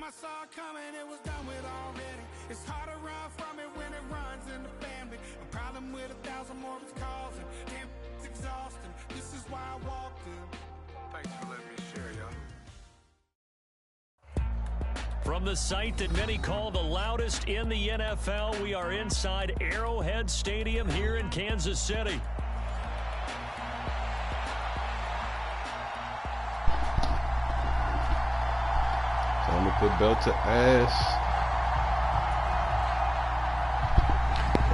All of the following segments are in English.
I saw it coming, it was done with already. It's hard to run from it when it runs in the family. A problem with 1,000 more it's causing. Damn, it's exhausting. This is why I walked in. Thanks for letting me share, y'all. From the site that many call the loudest in the NFL, we are inside Arrowhead Stadium here in Kansas City. Time to put belt to ass.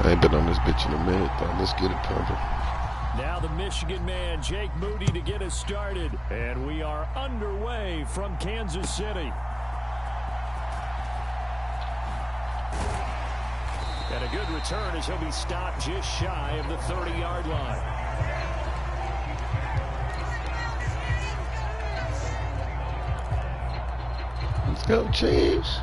I ain't been on this bitch in a minute, though. Let's get it pumping. Now the Michigan man, Jake Moody, to get us started. And we are underway from Kansas City. And a good return as he'll be stopped just shy of the 30-yard line. Let's go, Chiefs.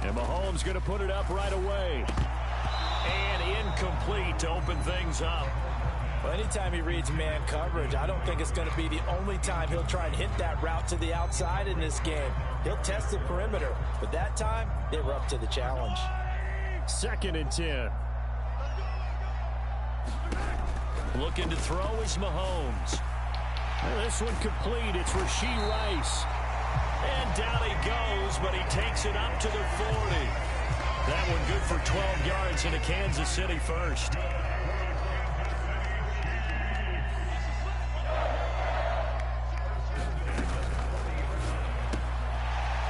And Mahomes going to put it up right away. And incomplete to open things up. Well, anytime he reads man coverage, I don't think it's going to be the only time he'll try and hit that route to the outside in this game. He'll test the perimeter, but that time, they were up to the challenge. 2nd and 10. Looking to throw is Mahomes. And this one complete. It's Rashee Rice. And down he goes, but he takes it up to the 40. That one good for 12 yards in a Kansas City first.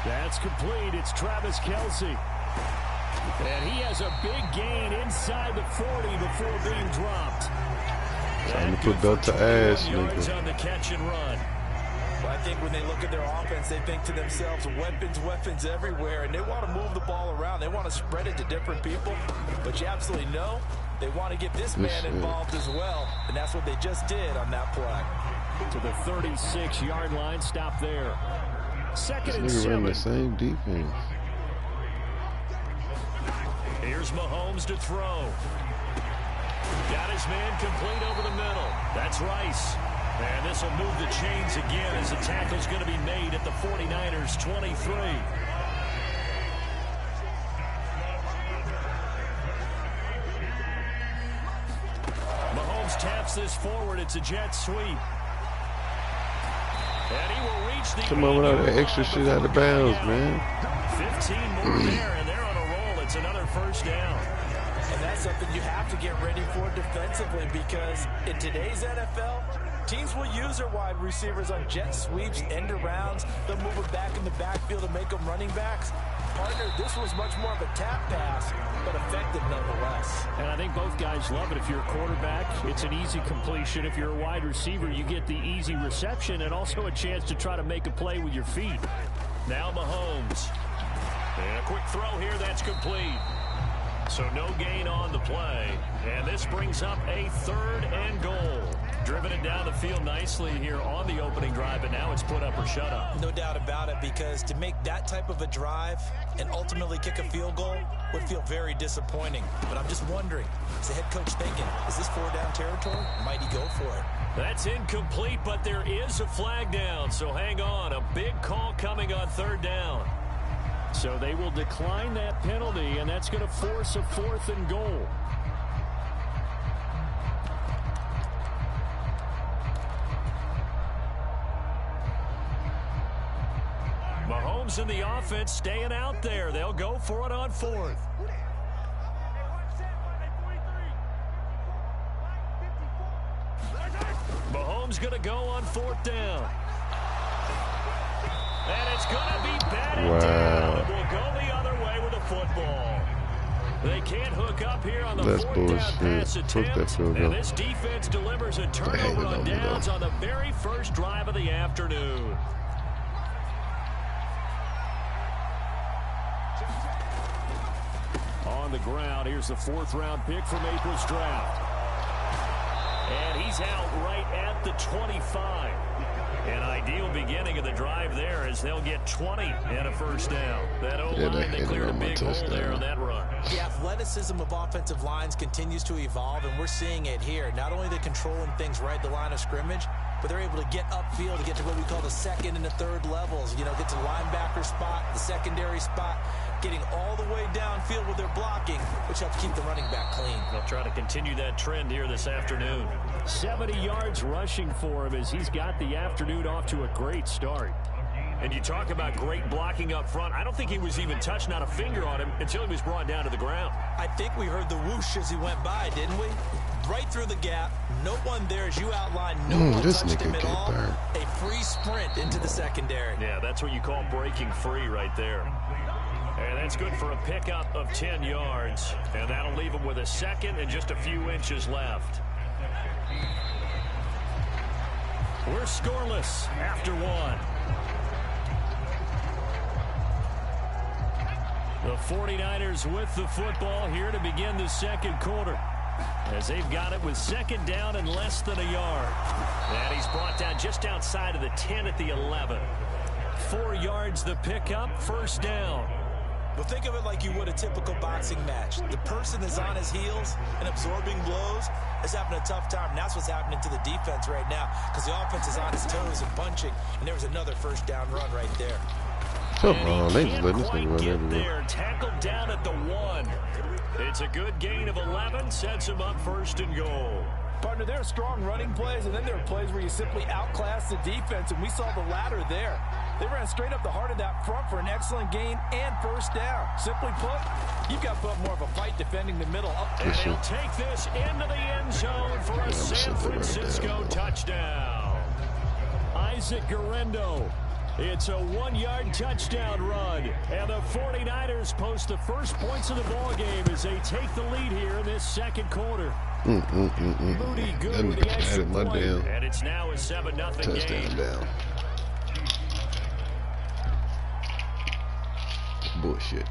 That's complete. It's Travis Kelce. And he has a big gain inside the 40 before being dropped. Time to put belt to ass, yards nigga. On the catch and run. Well, I think when they look at their offense, they think to themselves, weapons everywhere, and they want to move the ball around. They want to spread it to different people, but you absolutely know they want to get this man involved as well, and that's what they just did on that play. To the 36-yard line, stop there. 2nd and This nigga 7. running the same defense. Here's Mahomes to throw. Got his man complete over the middle. That's Rice. And this will move the chains again as the tackle's going to be made at the 49ers' 23. Mahomes taps this forward. It's a jet sweep. And he will reach the Come on with all that extra shit out of bounds, man. 15 more there, and they're on a roll. It's another first down. And that's something you have to get ready for defensively, because in today's NFL, teams will use their wide receivers on jet sweeps, end arounds. They'll move it back in the backfield and make them running backs. Partner, this was much more of a tap pass, but effective nonetheless. And I think both guys love it. If you're a quarterback, it's an easy completion. If you're a wide receiver, you get the easy reception and also a chance to try to make a play with your feet. Now Mahomes. And a quick throw here, that's complete. So no gain on the play. And this brings up a 3rd and goal. Driven it down the field nicely here on the opening drive, but now it's put up or shut up. No doubt about it, because to make that type of a drive and ultimately kick a field goal would feel very disappointing. But I'm just wondering, is the head coach thinking, is this 4-down territory? Or might he go for it? That's incomplete, but there is a flag down, so hang on. A big call coming on 3rd down. So they will decline that penalty, and that's going to force a 4th and goal. Mahomes and the offense staying out there. They'll go for it on 4th. Mahomes going to go on 4th down. And it's going to be batted down. And we'll go the other way with the football. They can't hook up here on the 4th down pass attempt. And this defense delivers a turnover on downs on the very first drive of the afternoon. On the ground, here's the 4th-round pick from April's draft. And he's out right at the 25. An ideal beginning of the drive there as they'll get 20 and a first down. That O-line, they cleared a big hole there on that run. The athleticism of offensive lines continues to evolve, and we're seeing it here. Not only are they controlling things right at the line of scrimmage, but they're able to get upfield to get to what we call the second and the third levels. You know, get to the linebacker spot, the secondary spot, getting all the way downfield with their blocking, which helps keep the running back clean. They'll try to continue that trend here this afternoon. 70 yards rushing for him as he's got the afternoon off to a great start. And you talk about great blocking up front. I don't think he was even touched, not a finger on him, until he was brought down to the ground. I think we heard the whoosh as he went by, didn't we? Right through the gap. No one there, as you outlined. No one touched him at all. A free sprint into the secondary. Yeah, that's what you call breaking free right there. And that's good for a pickup of 10 yards. And that'll leave him with a second and just a few inches left. We're scoreless after one. The 49ers with the football here to begin the second quarter, as they've got it with second down and less than a yard. And he's brought down just outside of the 10 at the 11. 4 yards the pickup, first down. Well, think of it like you would a typical boxing match. The person is on his heels and absorbing blows is having a tough time. And that's what's happening to the defense right now, because the offense is on his toes and punching. And there was another first down run right there. Come on, they just letting this thing run everywhere. Tackled down at the 1. It's a good gain of 11, sets him up first and goal. Partner, there are strong running plays, and then there are plays where you simply outclass the defense, and we saw the latter there. They ran straight up the heart of that front for an excellent gain and first down. Simply put, you've got to put more of a fight defending the middle. And he'll take this into the end zone for a San Francisco touchdown. Isaac Guerrero. It's a 1-yard touchdown run, and the 49ers post the first points of the ball game as they take the lead here in this second quarter. Moody good with the extra point, and it's now a 7-0 game. Down. Bullshit.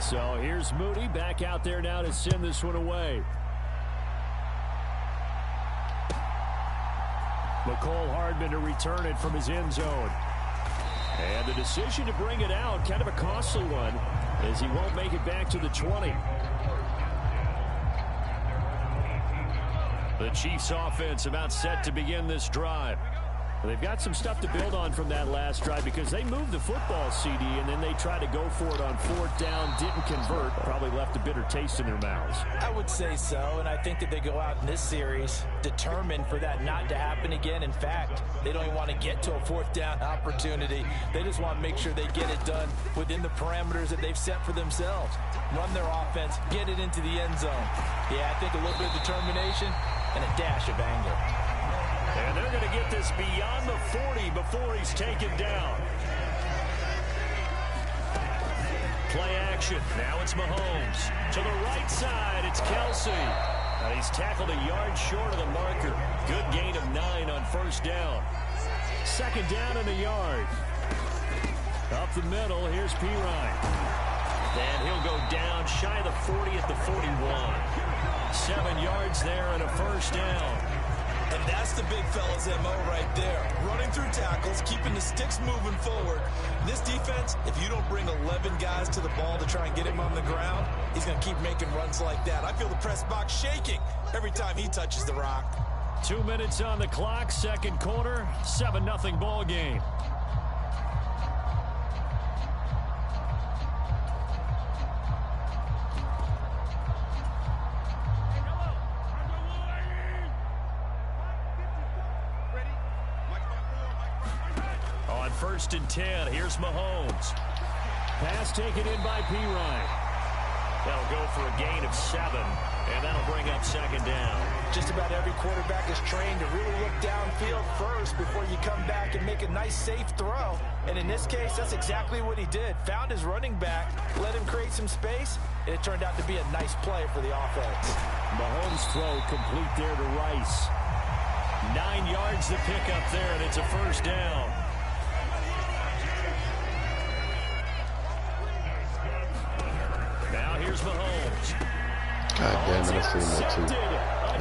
So here's Moody back out there now to send this one away. McCole Hardman to return it from his end zone. And the decision to bring it out, kind of a costly one, as he won't make it back to the 20. The Chiefs offense about set to begin this drive. They've got some stuff to build on from that last drive because they moved the football, CD, and then they tried to go for it on fourth down, didn't convert, probably left a bitter taste in their mouths. I would say so, and I think that they go out in this series determined for that not to happen again. In fact, they don't even want to get to a fourth down opportunity. They just want to make sure they get it done within the parameters that they've set for themselves. Run their offense, get it into the end zone. Yeah, I think a little bit of determination and a dash of anger. And they're going to get this beyond the 40 before he's taken down. Play action. Now it's Mahomes. To the right side, it's Kelsey. And he's tackled a yard short of the marker. Good gain of 9 on first down. Second down and a yard. Up the middle, here's Pirine. And he'll go down shy of the 40 at the 41. 7 yards there and a first down. And that's the big fella's MO right there. Running through tackles, keeping the sticks moving forward. This defense, if you don't bring 11 guys to the ball to try and get him on the ground, he's going to keep making runs like that. I feel the press box shaking every time he touches the rock. 2 minutes on the clock, second quarter, 7-0 ball game. First and 10. Here's Mahomes. Pass taken in by Pirine. That'll go for a gain of 7, and that'll bring up second down. Just about every quarterback is trained to really look downfield first before you come back and make a nice, safe throw. And in this case, that's exactly what he did. Found his running back, let him create some space, and it turned out to be a nice play for the offense. Mahomes' throw complete there to Rice. 9 yards to pick up there, and it's a first down. Now here's Mahomes. God damn it, I seen that too.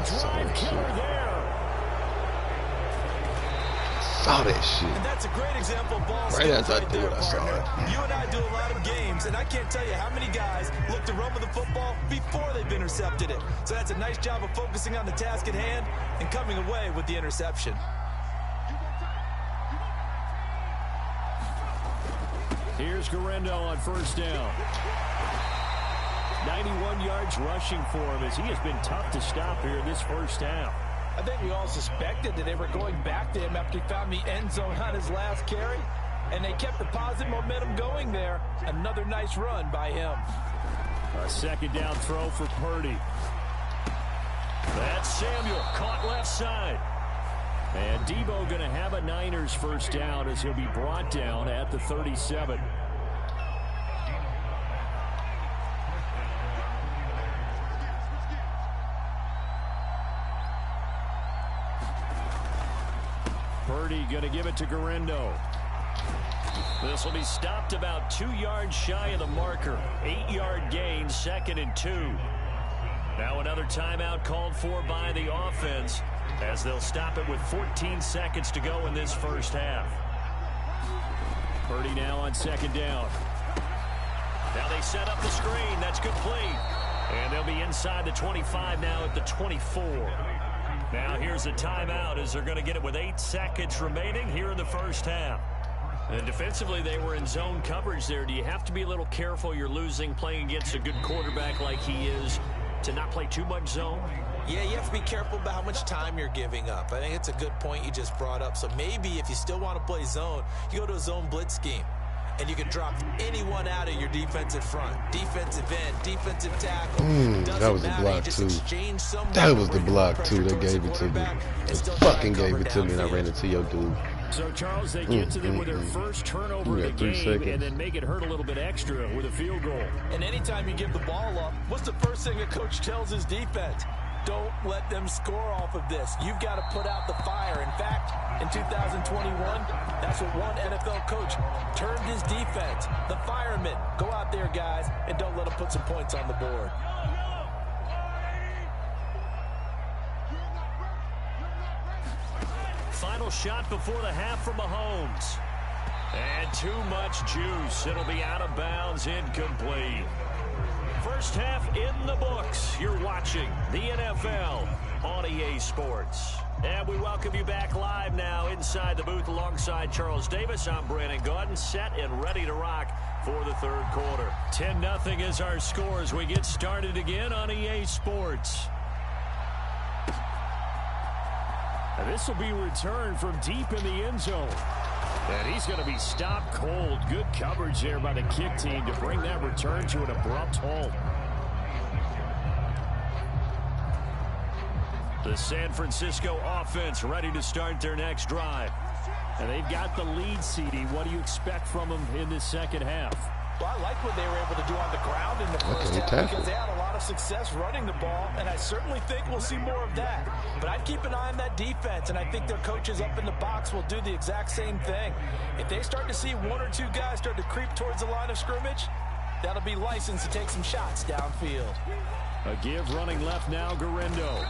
drive killer there. Saw that shit. And that's a great example of ball Right as I right do there, it, I saw partner. it. You and I do a lot of games, and I can't tell you how many guys look to run with the football before they've intercepted it. So that's a nice job of focusing on the task at hand and coming away with the interception. Here's Garendo on first down. 91 yards rushing for him as he has been tough to stop here in this first half. I think we all suspected that they were going back to him after he found the end zone on his last carry, and they kept the positive momentum going there. Another nice run by him. A second down throw for Purdy. That's Samuel, caught left side. And Debo going to have a Niners first down as he'll be brought down at the 37. Purdy going to give it to Garendo. This will be stopped about 2 yards shy of the marker. 8-yard gain, 2nd and 2. Now another timeout called for by the offense as they'll stop it with 14 seconds to go in this first half. Purdy now on second down. Now they set up the screen. That's complete. And they'll be inside the 25 now at the 24. Now here's a timeout as they're going to get it with 8 seconds remaining here in the first half. And defensively, they were in zone coverage there. Do you have to be a little careful? You're losing playing against a good quarterback like he is to not play too much zone? Yeah, you have to be careful about how much time you're giving up. I think it's a good point you just brought up. So maybe if you still want to play zone, you go to a zone blitz scheme. And you can drop anyone out of your defensive front. Defensive end, defensive tackle. That was a block, too. That was the block, too. They gave it to me. They fucking gave it to me, and I ran into your dude. So, Charles, they get to them with their first turnover of the game and then make it hurt a little bit extra with a field goal. And anytime you give the ball up, what's the first thing a coach tells his defense? Don't let them score off of this. You've got to put out the fire. In fact, in 2021, that's what one NFL coach termed his defense. The firemen. Go out there, guys, and don't let them put some points on the board. Final shot before the half for Mahomes. And too much juice. It'll be out of bounds, incomplete. First half in the books. You're watching the NFL on EA Sports. And we welcome you back live now inside the booth alongside Charles Davis. I'm Brandon Gaudin, set and ready to rock for the third quarter. 10-0 is our score as we get started again on EA Sports. And this will be returned from deep in the end zone. And he's going to be stopped cold. Good coverage there by the kick team to bring that return to an abrupt halt. The San Francisco offense ready to start their next drive. And they've got the lead, CD. What do you expect from them in this second half? Well, I like what they were able to do on the ground in the first half because they had a lot of success running the ball, and I certainly think we'll see more of that. But I'd keep an eye on that defense, and I think their coaches up in the box will do the exact same thing. If they start to see one or two guys start to creep towards the line of scrimmage, that'll be licensed to take some shots downfield. A give running left now, Garendo.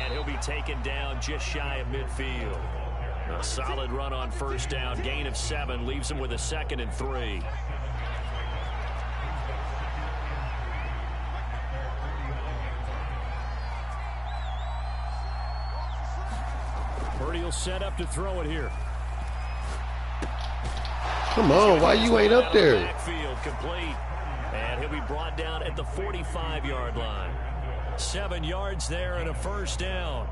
And he'll be taken down just shy of midfield. A solid run on first down, gain of 7, leaves him with a 2nd and 3. Purdy will set up to throw it here. Come on, why you ain't up there? Backfield complete. And he'll be brought down at the 45-yard line. 7 yards there and a first down.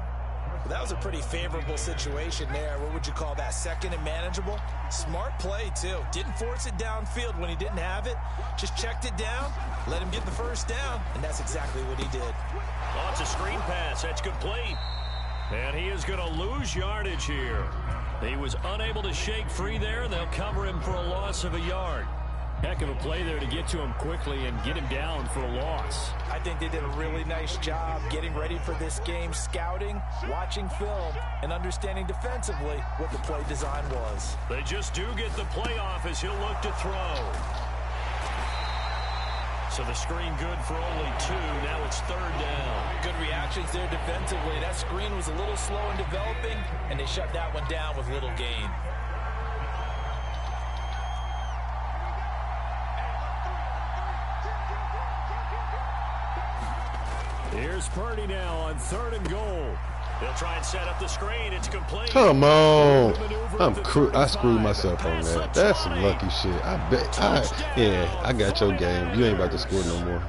Well, that was a pretty favorable situation there. What would you call that? 2nd and manageable? Smart play, too. Didn't force it downfield when he didn't have it. Just checked it down, let him get the first down, and that's exactly what he did. Oh, it's a screen pass. That's complete. And he is going to lose yardage here. He was unable to shake free there, and they'll cover him for a loss of a yard. Heck of a play there to get to him quickly and get him down for a loss. I think they did a really nice job getting ready for this game, scouting, watching film, and understanding defensively what the play design was. They just do get the play off as he'll look to throw. So the screen good for only 2. Now it's 3rd down. Good reactions there defensively. That screen was a little slow in developing, and they shut that one down with little gain. Here's Purdy now on 3rd and goal. They'll try and set up the screen. It's complete. Come on. I screwed myself on that. That's some lucky shit. Yeah, I got your game. You ain't about to score no more.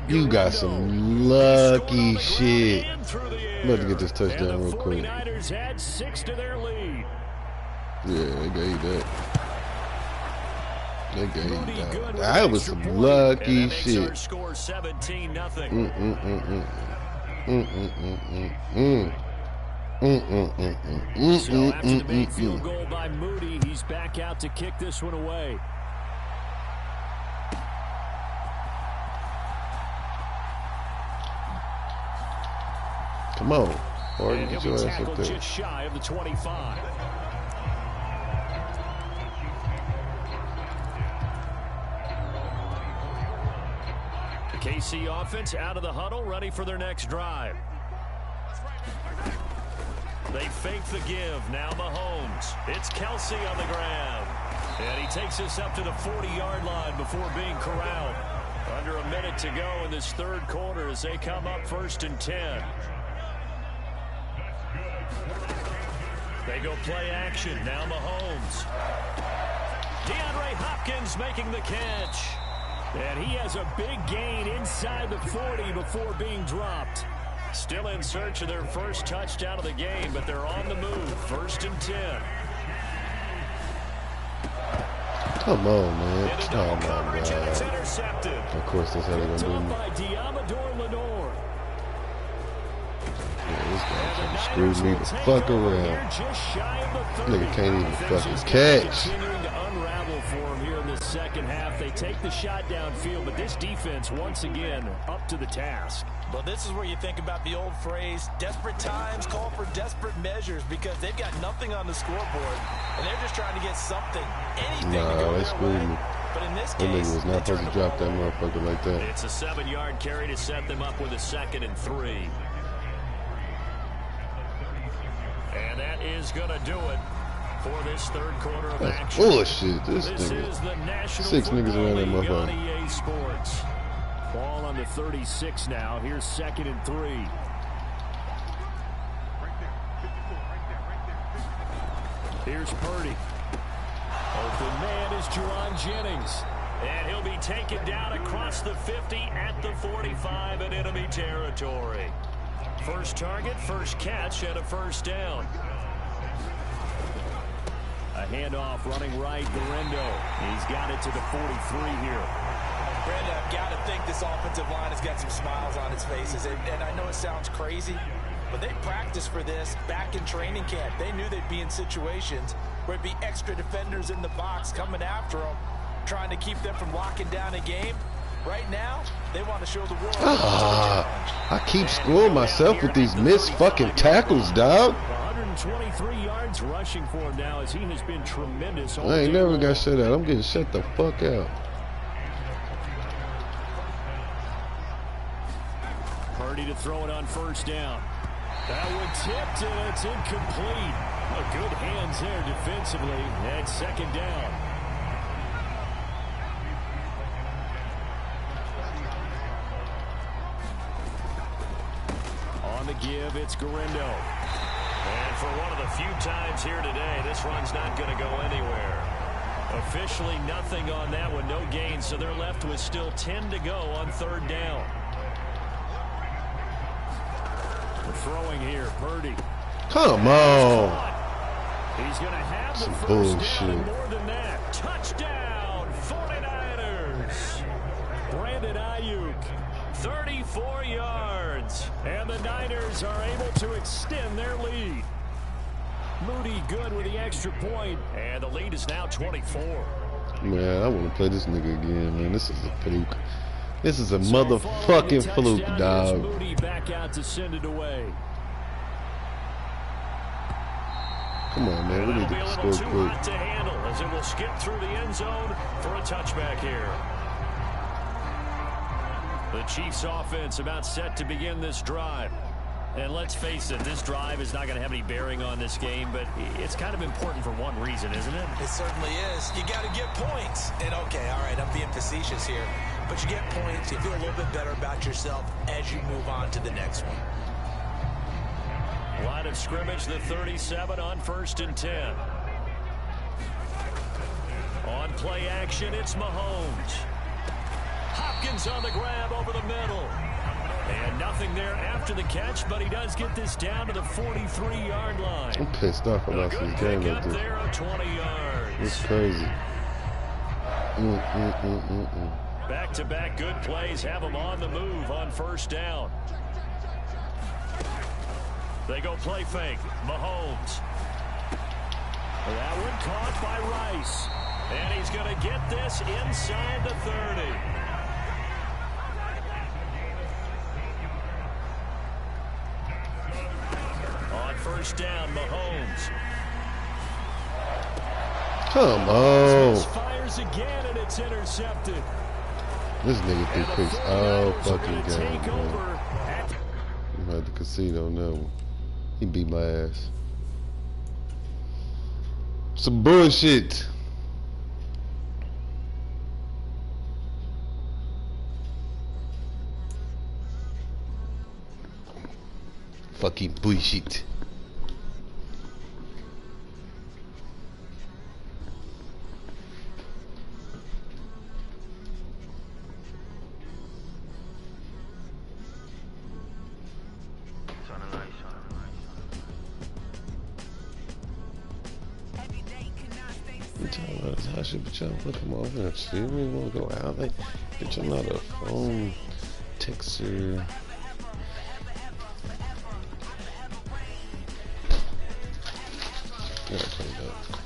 You got some lucky shit. I'm about to get this touchdown real quick. Yeah, they gave that. They gave that. That was some lucky shit. So after the big field goal by Moody, he's back out to kick this one away. Come on. Or get your ass up there. Just shy of the 25. The KC offense out of the huddle, ready for their next drive. They fake the give. Now Mahomes. It's Kelsey on the ground. And he takes us up to the 40-yard line before being corralled. Under a minute to go in this 3rd quarter as they come up 1st and 10. They go play action. Now Mahomes. DeAndre Hopkins making the catch. And he has a big gain inside the 40 before being dropped. Still in search of their first touchdown of the game, but they're on the move. 1st and 10. Come on, man. Oh, my God. Intercepted. Of course, that's how they're going to do it. Yeah, this guy screwed me the fuck around. Nigga can't even fucking catch. Continuing to unravel for him here in the second half. They take the shot downfield, but this defense, once again, up to the task. Well, this is where you think about the old phrase, desperate times call for desperate measures, because they've got nothing on the scoreboard, and they're just trying to get something, anything to go they screwed me. But in this That case, nigga was not supposed to drop that motherfucker like that. It's a 7-yard carry to set them up with a 2nd and 3. And that is going to do it for this 3rd quarter of action. Bullshit. This is nigga. the National 6 niggas around that Football League on motherfucker. EA Sports. Ball on the 36 now. Here's 2nd and 3. Here's Purdy. Open man is Jerron Jennings. And he'll be taken down across the 50 at the 45 in enemy territory. First target, first catch, and a 1st down. A handoff running right, Guerrero. He's got it to the 43 here. Brandon, I've got to think this offensive line has got some smiles on its faces. And I know it sounds crazy, but they practiced for this back in training camp. They knew they'd be in situations where it'd be extra defenders in the box coming after them, trying to keep them from locking down a game. Right now, they want to show the world. I keep screwing myself with these missed fucking tackles, dog. 123 yards rushing for him now as he has been tremendous. I ain't never got shut out. I'm getting shut the fuck out. Purdy to throw it on 1st down. That one tipped and it's incomplete. A good hands there defensively. And 2nd down. On the give, it's Guerrero. And for one of the few times here today, this run's not going to go anywhere. Officially nothing on that one, no gain, so they're left with still 10 to go on 3rd down. We're throwing here, Purdy. Come on. He's going to have the Some 1st bullshit. down and more than that. Touchdown, 49ers. Brandon Ayuk, 34 yards. And the Niners are able to extend their lead. Moody good with the extra point. And the lead is now 24. Man, I want to play this nigga again, man. This is a fluke. This is a motherfucking fluke, dog. Moody back out to send it away. Come on, man. We need to score too quick. hot to handle as it will skip through the end zone for a touchback here. The Chiefs offense about set to begin this drive. And let's face it, this drive is not going to have any bearing on this game, but it's kind of important for one reason, isn't it? It certainly is. You got to get points. And okay, all right, I'm being facetious here, but you get points, you feel a little bit better about yourself as you move on to the next one. Line of scrimmage, the 37 on 1st and 10. On play action, it's Mahomes. Hopkins on the grab over the middle. And nothing there after the catch, but he does get this down to the 43-yard line. I'm pissed off about this game like this. There of 20 yards. It's crazy. Back-to-back good plays have them on the move on 1st down. They go play fake. Mahomes. That one caught by Rice. And he's going to get this inside the 30. On 1st down, Mahomes. Come on. Fires again, and it's intercepted. This nigga threw picks all fucking game, man. I'm at the casino on that one. He beat my ass. Some bullshit. Fucking bullshit. I should be trying to come over and see me want to go out. Like, bitch, I'm not a phone texter. Yeah, play that.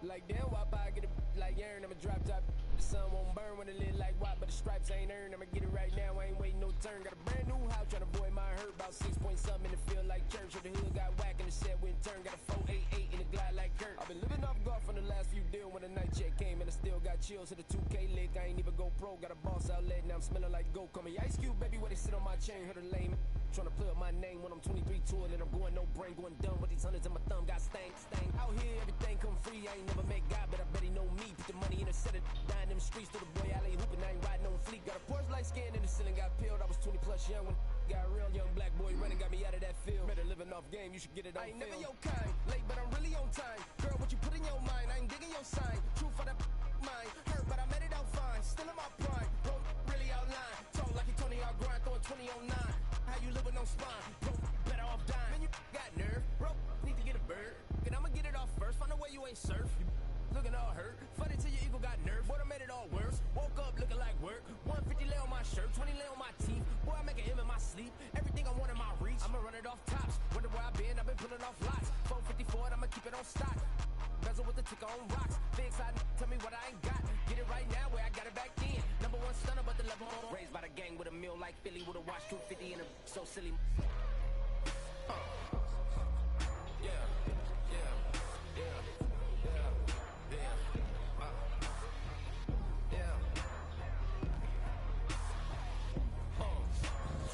Like, damn, why I get a like Aaron, I'ma drop top. The sun won't burn when it lit like what, but the stripes ain't earned. I'ma get it right now, I ain't waiting no turn. Got a brand new house, tryna avoid my hurt. About 6 point something in the field like church. The hood got whack and the set went turn. Got a 488 in the glide like Kurt. I've been living off golf from the last few deals. When the night check came and I still got chills to the 2K lick. I ain't even go pro, got a boss outlet, now I'm smelling like gold. Call me Ice Cube, baby, where they sit on my chain. Heard a lame tryna play up my name when I'm 23 to it. And I'm going no brain, going dumb with these hundreds in my thumb. Got stank. Out here, everything come free. I ain't never met God, but I bet he know me. Put the money in a set of dying them streets to the boy alley hooping. I ain't riding on fleek. Got a Porsche light skin in the ceiling, got peeled. I was 20 plus young when got real. Young black boy running, got me out of that field. Better living off game, you should get it on. I ain't never your kind, late but I'm really on time. Girl, what you put in your mind, I ain't digging your sign. True for that mind, hurt but I made it out fine. Still in my prime, don't really outline. Talk like you Tony, I'll grind, throwing 20 on 9. How you living on spine, bro, better off dying. Man, you got nerve, bro, need to get a bird. And I'ma get it off first, find a way you ain't surf. You looking all hurt, funny till your ego got nerve. Boy, I made it all worse, woke up looking like work. 150 lay on my shirt, 20 lay on my teeth. Boy, I make an M in my sleep, everything I want in my reach. I'ma run it off tops, wonder where I've been pulling off lots. 454, I'ma keep it on stock. Bezel with the ticker on rocks. Big side, tell me what I ain't got. Get it right now where I got it back then. Number one stunner, but the level on. Raised by the gang with a meal like Philly with a watch 250 and a so silly.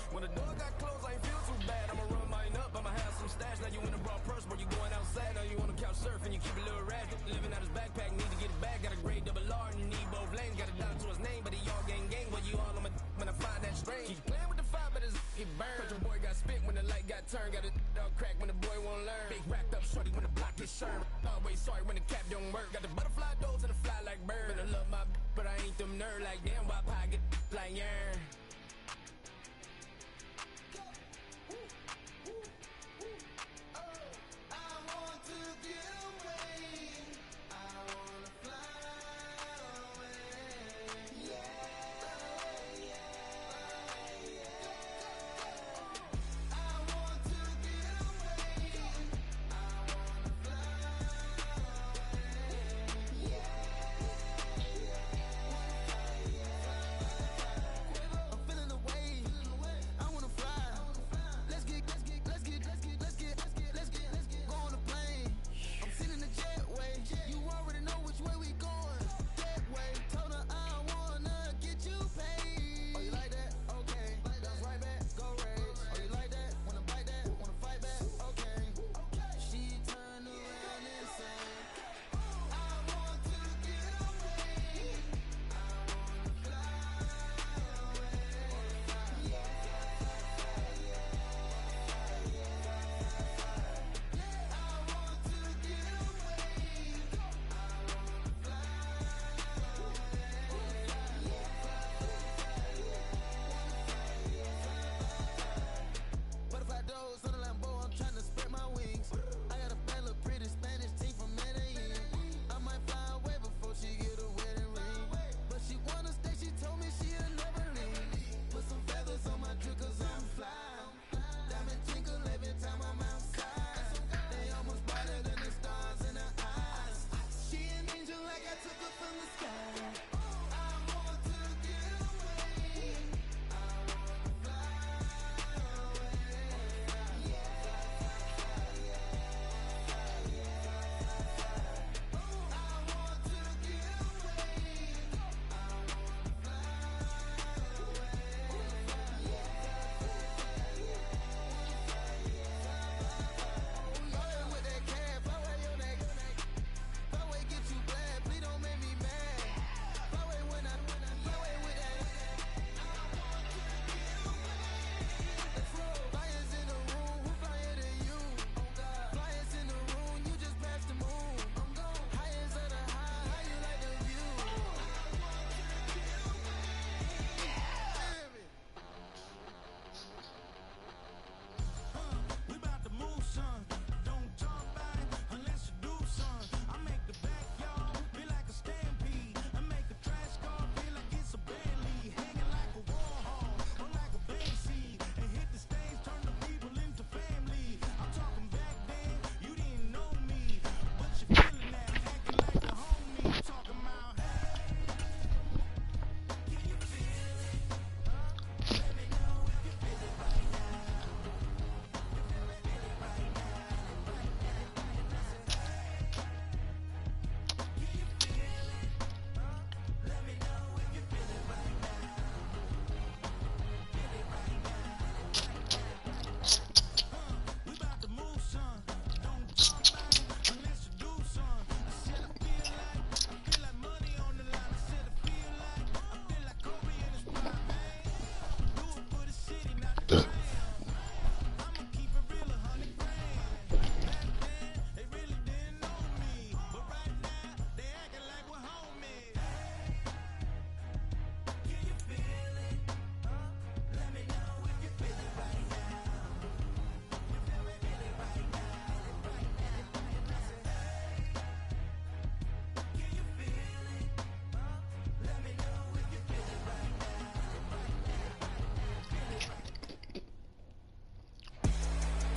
When the door got closed, I ain't feel too bad. I'ma run mine up, I'ma have some stash. Now you in a broad purse, but you going outside. Now you on the couch surfing, you keep a little rash. Living out his backpack, need to get it back. Got a grade double R and you need both lanes. Got a dollar to his name, but he all gang. But you all on my when I find that strange. Keep playing with the fire, but his get burned. But your boy got spit when the light got turned. Got a dog crack when the boy won't learn. Big racked up shorty when the block is sharp. Always sorry when the cap don't work. Got the butterfly doors and the fly like bird. And I love my but I ain't them nerd like damn. Why pie get like yarn?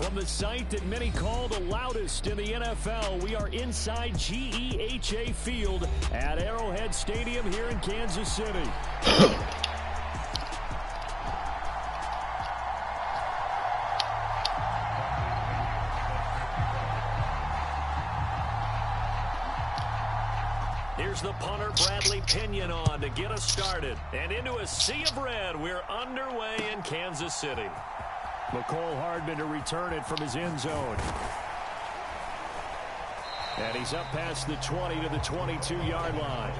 From the site that many call the loudest in the NFL, we are inside GEHA Field at Arrowhead Stadium here in Kansas City. Here's the punter, Bradley Pinion, on to get us started. And into a sea of red, we're underway in Kansas City. McCole Hardman to return it from his end zone. And he's up past the 20 to the 22-yard line.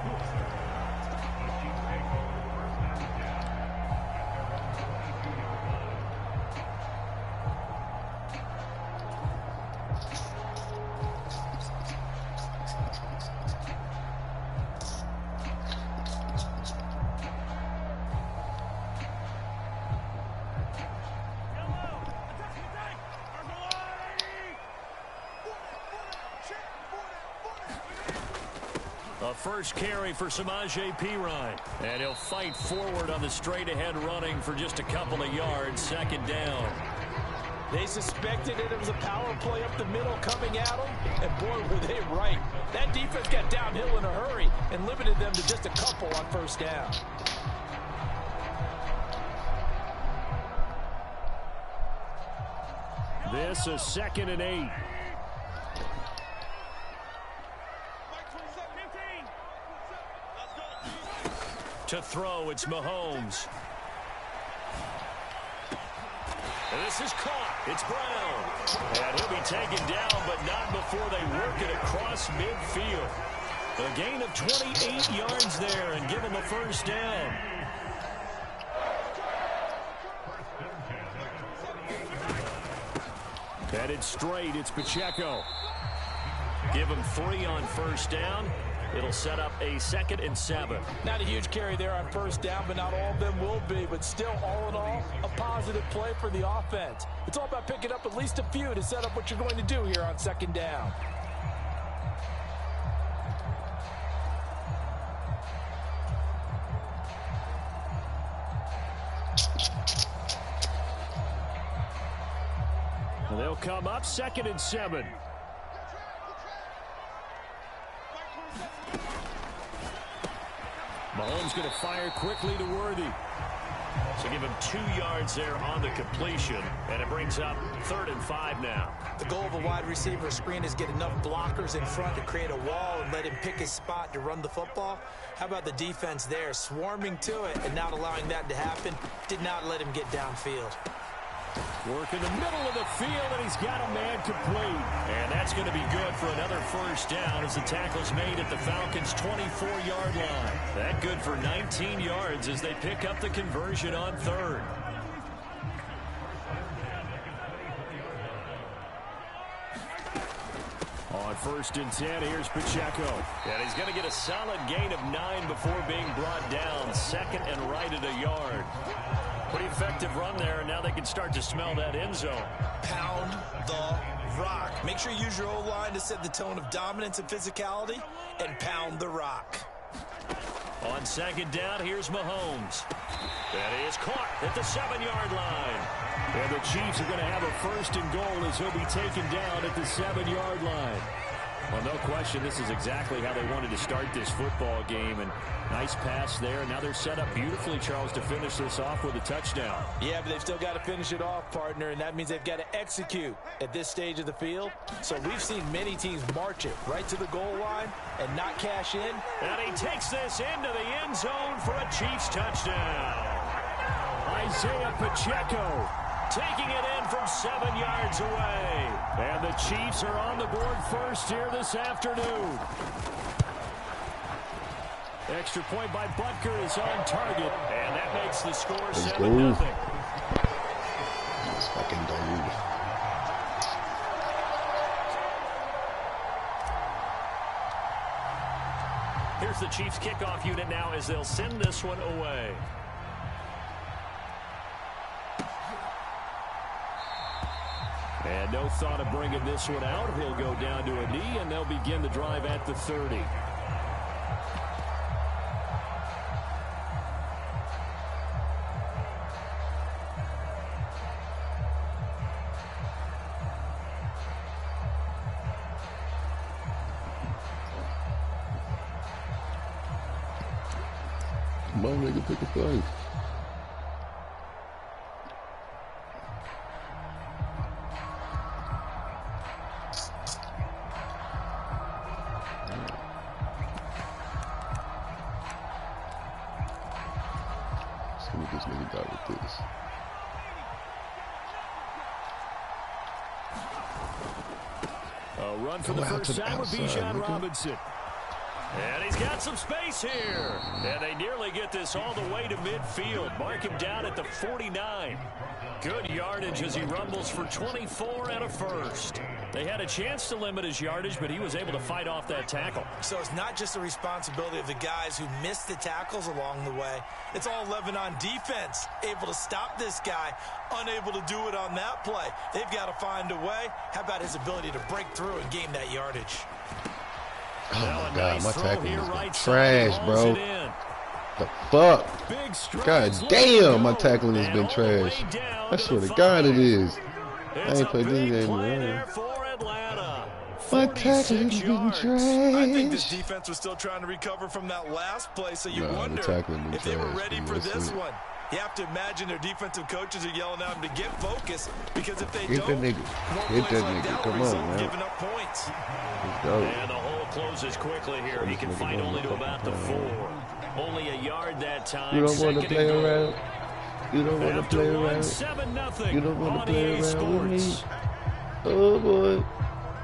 A first carry for Samaje Perine. And he'll fight forward on the straight-ahead running for just a couple of yards. Second down. They suspected it was a power play up the middle coming at them. And boy, were they right. That defense got downhill in a hurry and limited them to just a couple on first down. This is 2nd and 8. To throw, it's Mahomes. And this is caught. It's Brown. And he'll be taken down, but not before they work it across midfield. A gain of 28 yards there and give him a first down. Headed straight, it's Pacheco. Give him 3 on first down. It'll set up a 2nd and 7. Not a huge carry there on first down, but not all of them will be. But still, all in all, a positive play for the offense. It's all about picking up at least a few to set up what you're going to do here on 2nd down. And they'll come up 2nd and 7. Mahomes going to fire quickly to Worthy. So give him 2 yards there on the completion, and it brings up 3rd and 5 now. The goal of a wide receiver screen is get enough blockers in front to create a wall and let him pick his spot to run the football. How about the defense there, swarming to it and not allowing that to happen? Did not let him get downfield. Work in the middle of the field, and he's got a man complete. And that's going to be good for another first down as the tackle's made at the Falcons' 24-yard line. That good for 19 yards as they pick up the conversion on 3rd. On 1st and 10, here's Pacheco. And he's going to get a solid gain of 9 before being brought down. 2nd and right at a yard. Pretty effective run there, and now they can start to smell that end zone. Pound the rock. Make sure you use your O-line to set the tone of dominance and physicality, and pound the rock. On 2nd down, here's Mahomes. And he is caught at the 7-yard line. And the Chiefs are going to have a 1st and goal as he'll be taken down at the 7-yard line. Well, no question, this is exactly how they wanted to start this football game. And nice pass there. Now they're set up beautifully, Charles, to finish this off with a touchdown. Yeah, but they've still got to finish it off, partner, and that means they've got to execute at this stage of the field. So we've seen many teams march it right to the goal line and not cash in. And he takes this into the end zone for a Chiefs touchdown. Isaiah Pacheco taking it in from 7 yards away. And the Chiefs are on the board first here this afternoon. Extra point by Butker is on target. And that makes the score 7-0. Let's fucking dude. Here's the Chiefs kickoff unit now as they'll send this one away. And no thought of bringing this one out. He'll go down to a knee, and they'll begin the drive at the 30. Come on, nigga, pick a play. See what this nigga got with this. A run for the first time with Bijan Robinson. And he's got some space here. And they nearly get this all the way to midfield. Mark him down at the 49. Good yardage as he rumbles for 24 and a first. They had a chance to limit his yardage, but he was able to fight off that tackle. So it's not just the responsibility of the guys who missed the tackles along the way. It's all 11 on defense, able to stop this guy, unable to do it on that play. They've got to find a way. How about his ability to break through and gain that yardage? Oh, my God, my tackling has been trash, bro. The fuck? God damn, my tackling has been trash. I swear to God it is. I ain't played this game in a while. My tackling has been trash. I think this defense was still trying to recover from that last play, so you wonder if they were ready for this one. You have to imagine their defensive coaches are yelling at them to get focused, because if they don't, hit that nigga. Come on, man. Giving up points. Let's go. And the hole closes quickly here. He can fight only to about the 4. Only a yard that time. You don't want to play around. You don't want to play around. 7-0. You don't want to play around with me. Oh boy,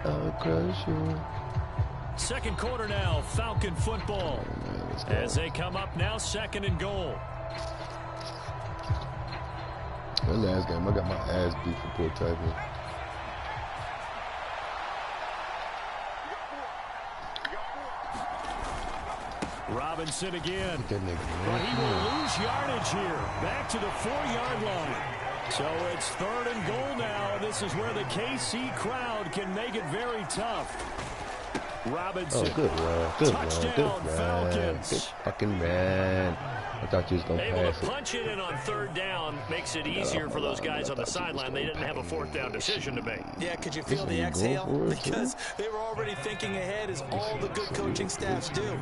I'll crush you. Second quarter now, Falcon football. Oh, as they come up now, 2nd and goal. That last game, I got my ass beat for poor tackling. Robinson again. That nigga, But he will lose yardage here. Back to the 4-yard line. So it's 3rd and goal now. And this is where the KC crowd can make it very tough. Robinson. Oh, good run. Good run. Touchdown, Good run. Falcons. Good fucking run. I thought you was going to Able pass to it. punch it in on 3rd down makes it easier for those guys on the sideline. They didn't have a 4th down decision to make. Yeah, could you feel the exhale? Because they were already thinking ahead, as all the good coaching staffs do.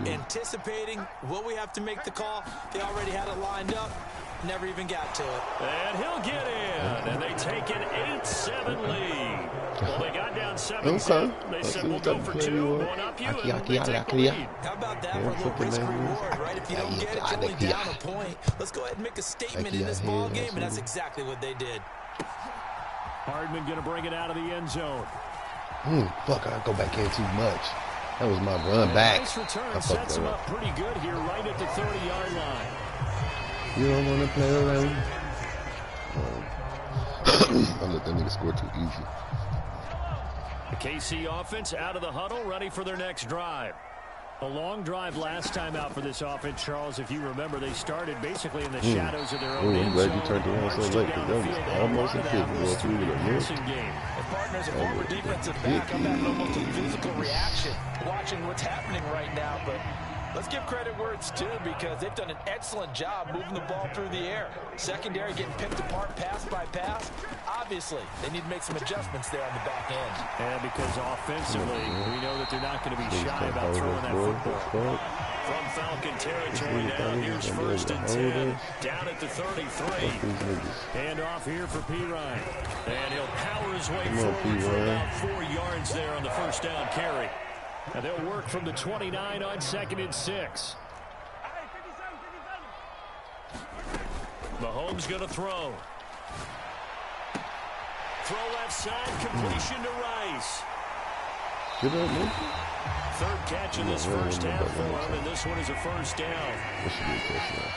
Anticipating, will we have to make the call? They already had it lined up. Never even got to it. And he'll get in. And they take an 8-7 lead. Well, they got down 7-7. They said, we'll go for 2, one up you, and they take the lead. How about that for a little risk reward, right? If you don't get it, you're only down a point. Let's go ahead and make a statement in this ball game, and that's exactly what they did. Hardman going to bring it out of the end zone. Fuck, I go back in too much. That was my run back. Nice return sets him up pretty good here, right at the 30-yard line. You don't want to play around. I let that nigga score too easy. The KC offense out of the huddle, ready for their next drive. A long drive last time out for this offense, Charles. If you remember, they started basically in the shadows of their own end I'm zone. glad you turned around so late, because that was almost a kick. The partner's a former defensive back. I'm having almost a physical reaction watching what's happening right now, but let's give credit where it's due, because they've done an excellent job moving the ball through the air. Secondary getting picked apart pass by pass. Obviously, they need to make some adjustments there on the back end. And because offensively, we know that they're not going to be shy about throwing that football. From Falcon territory now, here's 1st and 10, down at the 33. Hand off here for Pirine. And he'll power his way forward for about 4 yards there on the 1st down carry. And they'll work from the 29 on 2nd and 6. Mahomes going to throw. Throw left side, completion to Rice. Good on me. 3rd catch in this first half for him, and this one is a 1st down. This should be a touchdown.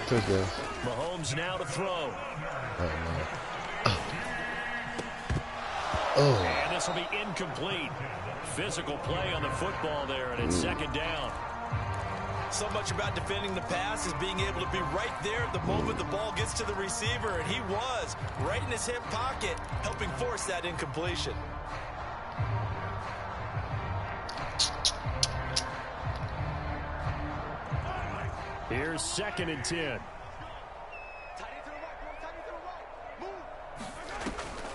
Touchdown. Mahomes now to throw. And this will be incomplete. Physical play on the football there, and it's 2nd down. So much about defending the pass is being able to be right there at the moment the ball gets to the receiver, and he was right in his hip pocket, helping force that incompletion. Here's 2nd and 10.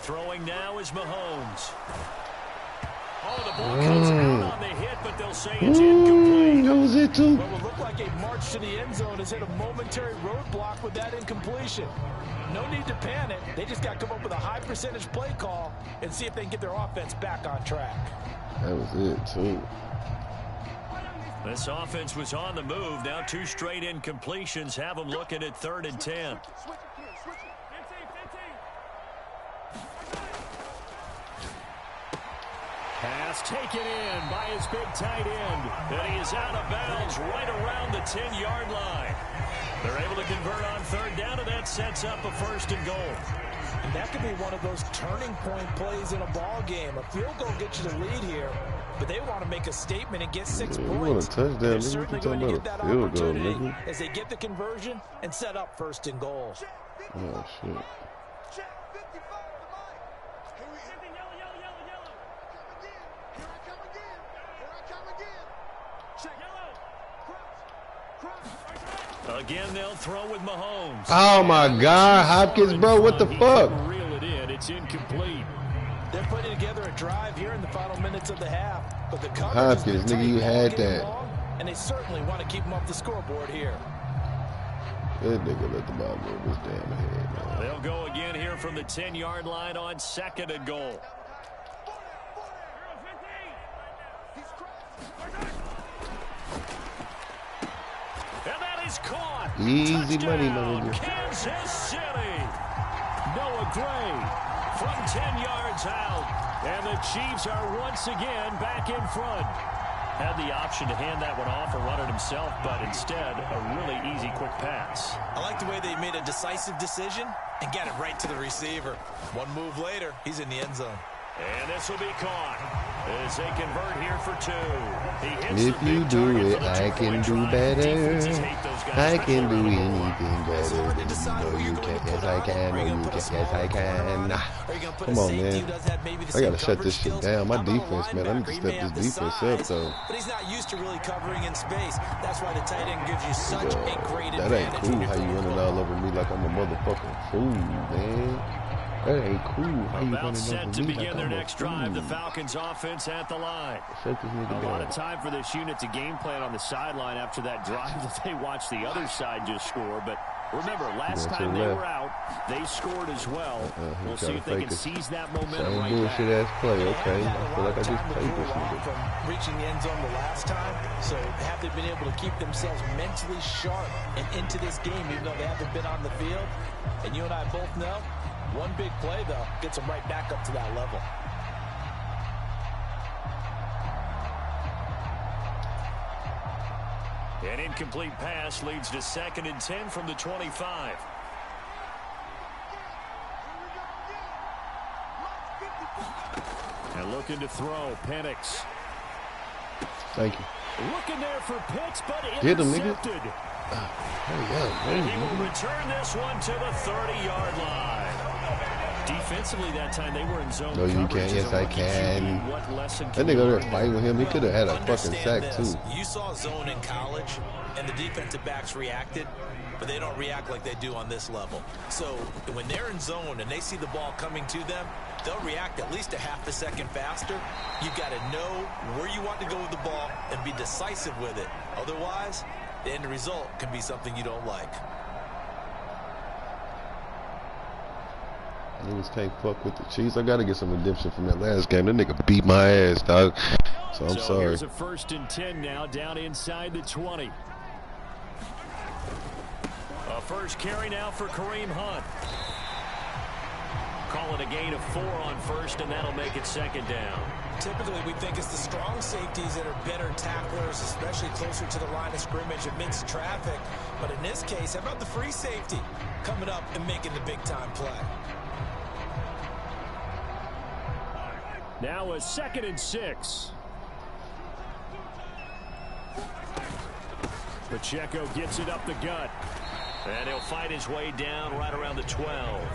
Throwing now is Mahomes. Oh, the ball comes out on the hit, but they'll say it's incomplete. That was it, too. Well, it looked like a march to the end zone has hit a momentary roadblock with that incompletion. No need to panic. They just got to come up with a high percentage play call and see if they can get their offense back on track. That was it, too. This offense was on the move. Now 2 straight incompletions have them looking at 3rd and 10. Pass taken in by his big tight end. And he is out of bounds right around the 10-yard line. They're able to convert on 3rd down, and that sets up a 1st and goal. And that could be one of those turning point plays in a ball game. A field goal gets you the lead here, but they want to make a statement and get 6 points. Want a touchdown, They're nigga. certainly You going to talking get that about a field goal, opportunity nigga? as they get the conversion and set up 1st and goal. Oh, shit. Again, they'll throw with Mahomes. Oh, my God. Hopkins, bro, what the fuck? Reel it in. It's incomplete. They're putting together a drive here in the final minutes of the half. But the coverage Hopkins, has been nigga, you tight all had game that. long, and they certainly want to keep them off the scoreboard here. That nigga let the ball go over his damn head, man. They'll go again here from the 10-yard line on 2nd and goal. And that is caught. Easy Touchdown, money, my nigga. Kansas City. Noah Gray from 10 yards out. And the Chiefs are once again back in front. Had the option to hand that one off or run it himself, but instead, a really easy, quick pass. I like the way they made a decisive decision and got it right to the receiver. One move later, he's in the end zone. And this will be caught as they convert here for 2. He hits If you do it, I can do better. I can do anything better than you know you can. Yes, I can. No, you can. Yes, I can. Come on, man. I gotta shut this shit down. My defense, man. I need to step this defense up, though. But he's not used to really covering in space. That's why the tight end gives you such a great That ain't advantage. cool how you running all over me like I'm a motherfucking fool, man. That ain't cool how you About running set over to me begin like their I'm a next drive. The fool. Falcons offense at the line. Shut this nigga A lot down. of time for this unit to game plan on the sideline after that drive that they watched the other side just score. But remember, last time they were out, they scored as well. We'll see if they can seize that momentum Same right bullshit back. ass play, okay. I feel like I just played this nigga. From reaching the end zone the last time, so have they been able to keep themselves mentally sharp and into this game, even though they haven't been on the field? And you and I both know, one big play, though, gets them right back up to that level. An incomplete pass leads to 2nd and 10 from the 25. And looking to throw, Penix. Thank you. Looking there for Pitts, but Get him, nigga. intercepted. Hey, He will return this one to the 30-yard line. Defensively that time, they were in zone No, you coverage can't. as Yes, a I rookie can. QB. What lesson That can nigga we over learn? there fighting with him. He could have had a fucking Understand sack, this. too. You saw zone in college, and the defensive backs reacted, but they don't react like they do on this level. So when they're in zone and they see the ball coming to them, they'll react at least a half a second faster. You've got to know where you want to go with the ball and be decisive with it. Otherwise, the end result can be something you don't like. Niggas can't fuck with the Chiefs. I gotta get some redemption from that last game. That nigga beat my ass, dog. So I'm sorry. Here's a 1st and 10 now, down inside the 20. A first carry now for Kareem Hunt. Call it a gain of 4 on 1st, and that'll make it 2nd down. Typically, we think it's the strong safeties that are better tacklers, especially closer to the line of scrimmage amidst traffic. But in this case, how about the free safety coming up and making the big-time play? Now a 2nd and 6. Pacheco gets it up the gut. And he'll fight his way down right around the 12.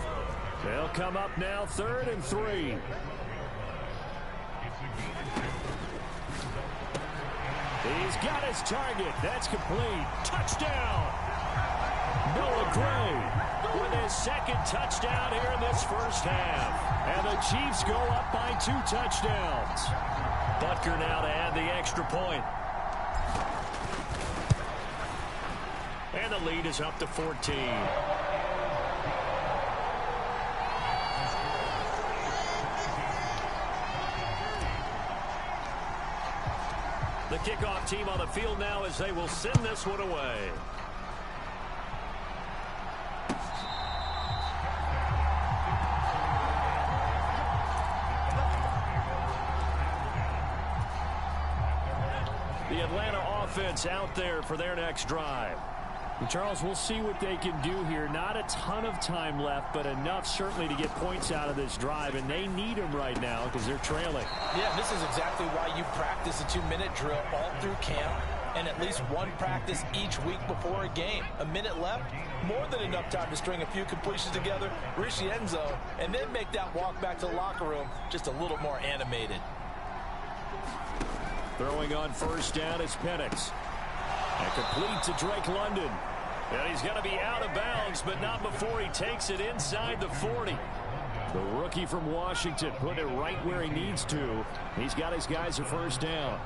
They'll come up now 3rd and 3. He's got his target. That's complete. Touchdown. Noah Gray with his 2nd touchdown here in this first half. And the Chiefs go up by 2 touchdowns. But Butker now to add the extra point. And the lead is up to 14. The kickoff team on the field now as they will send this one away. The Atlanta offense out there for their next drive. And Charles, we'll see what they can do here. Not a ton of time left, but enough certainly to get points out of this drive, and they need them right now because they're trailing. Yeah, this is exactly why you practice a 2-minute drill all through camp and at least one practice each week before a game. A minute left, more than enough time to string a few completions together, reach the end zone, and then make that walk back to the locker room just a little more animated. Throwing on first down is Penix. And complete to Drake London. And he's going to be out of bounds, but not before he takes it inside the 40. The rookie from Washington put it right where he needs to. He's got his guys a first down.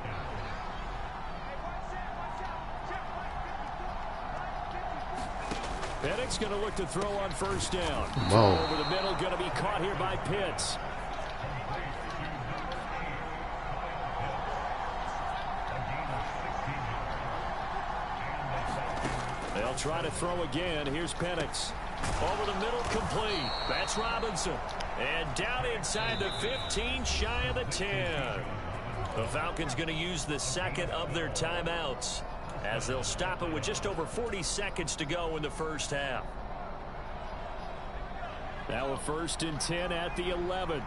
Penix going to look to throw on first down. Over the middle, going to be caught here by Pitts. They'll try to throw again. Here's Penix. Over the middle, complete. That's Robinson. And down inside the 15, shy of the 10. The Falcons going to use the second of their timeouts as they'll stop it with just over 40 seconds to go in the first half. Now a 1st and 10 at the 11.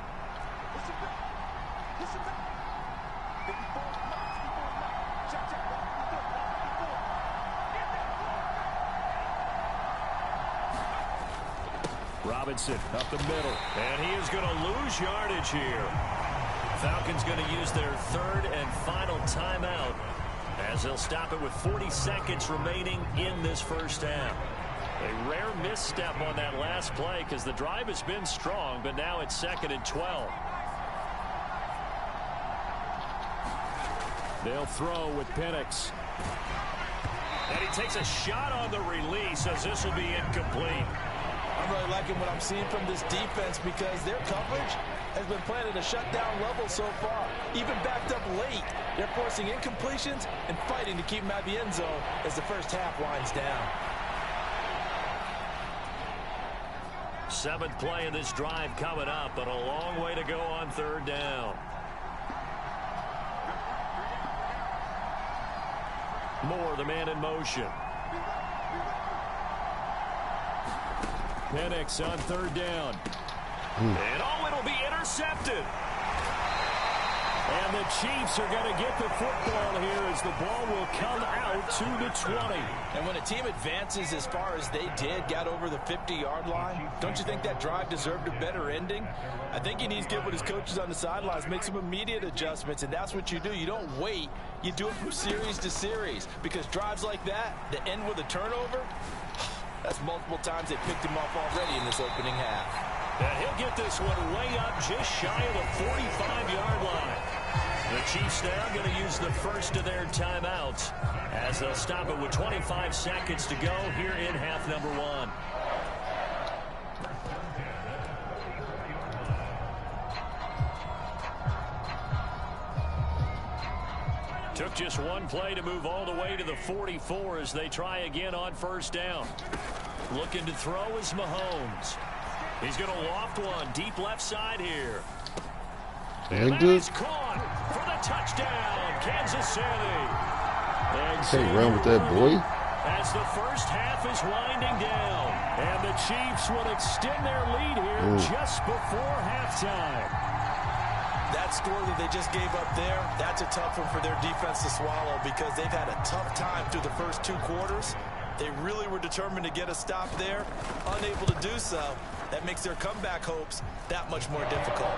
Robinson up the middle, and he is going to lose yardage here. Falcons going to use their 3rd and final timeout as they'll stop it with 40 seconds remaining in this first half. A rare misstep on that last play because the drive has been strong, but now it's 2nd and 12. They'll throw with Penix. And he takes a shot on the release as this will be incomplete. I'm really liking what I'm seeing from this defense because their coverage has been playing at a shutdown level so far. Even backed up late, they're forcing incompletions and fighting to keep them out of the end zone as the first half winds down. 7th play of this drive coming up, but a long way to go on 3rd down. Moore, the man in motion. Penix on 3rd down. And it'll be intercepted. And the Chiefs are going to get the football here as the ball will come out to the 20. And when a team advances as far as they did, got over the 50-yard line, don't you think that drive deserved a better ending? I think he needs to get with his coaches on the sidelines, make some immediate adjustments, and that's what you do. You don't wait. You do it from series to series because drives like that end with a turnover, that's multiple times they picked him off already in this opening half. And he'll get this one way up just shy of the 45-yard line. The Chiefs now going to use the first of their timeouts as they'll stop it with 25 seconds to go here in half number 1. Took just one play to move all the way to the 44 as they try again on first down. Looking to throw is Mahomes. He's going to loft one deep left side here. And that is caught for the touchdown, Kansas City. Can't run with that boy. As the first half is winding down, and the Chiefs will extend their lead here just before halftime. That score that they just gave up there, that's a tough one for their defense to swallow because they've had a tough time through the first 2 quarters. They really were determined to get a stop there, unable to do so. That makes their comeback hopes that much more difficult.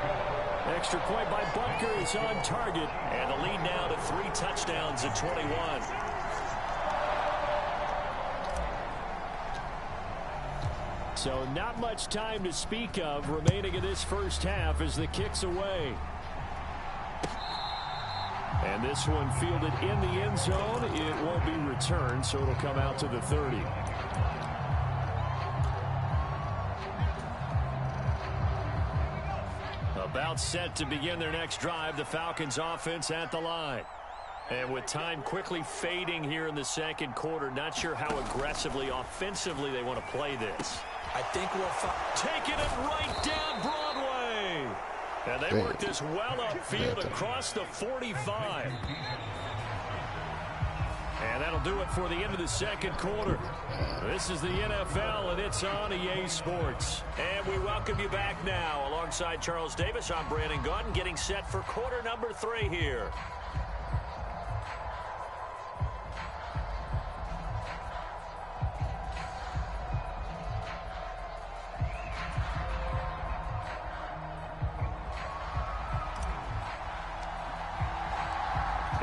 Extra point by Butker is on target, and the lead now to 3 touchdowns at 21. So not much time to speak of remaining in this first half as the kick's away. And this one fielded in the end zone. It won't be returned, so it'll come out to the 30. About set to begin their next drive, the Falcons offense at the line. And with time quickly fading here in the second quarter, not sure how aggressively, offensively they want to play this. I think we'll taking it right down Broadway. And they work this well upfield across the 45. And that'll do it for the end of the second quarter. This is the NFL, and it's on EA Sports. And we welcome you back now. Alongside Charles Davis, I'm Brandon Gautin, getting set for quarter number 3 here.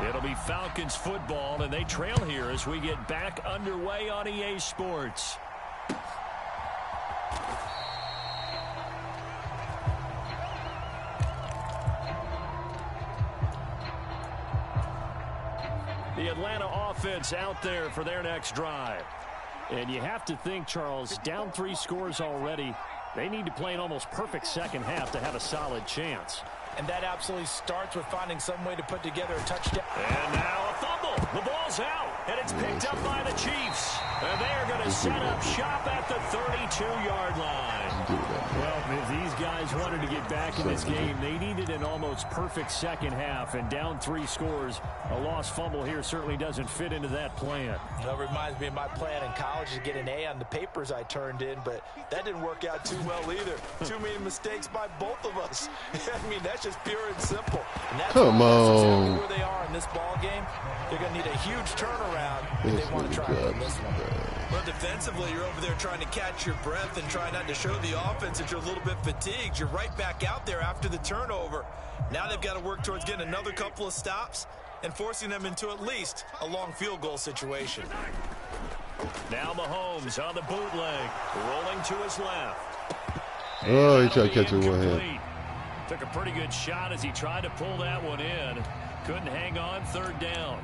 It'll be Falcons football, and they trail here as we get back underway on EA Sports. The Atlanta offense out there for their next drive. And you have to think, Charles, down 3 scores already. They need to play an almost perfect second half to have a solid chance. And that absolutely starts with finding some way to put together a touchdown. And now a fumble. The ball's out, and it's picked up by the Chiefs. And they are going to set up shop at the 32-yard line. Well, if these guys wanted to get back in this game, they needed an almost perfect second half. And down 3 scores, a lost fumble here certainly doesn't fit into that plan. That reminds me of my plan in college to get an A on the papers I turned in, but that didn't work out too well either. Too many mistakes by both of us. I mean, that's just pure and simple. And that's Come on. where they are in this ball game. They're going to need a huge turnaround if they want to try to win this one. Well, defensively, you're over there trying to catch your breath and try not to show the offense that you're a little bit fatigued. You're right back out there after the turnover. Now they've got to work towards getting another couple of stops and forcing them into at least a long field goal situation. Now Mahomes on the bootleg, rolling to his left. Oh, he tried to catch it with one hand. Took a pretty good shot as he tried to pull that one in. Couldn't hang on, 3rd down.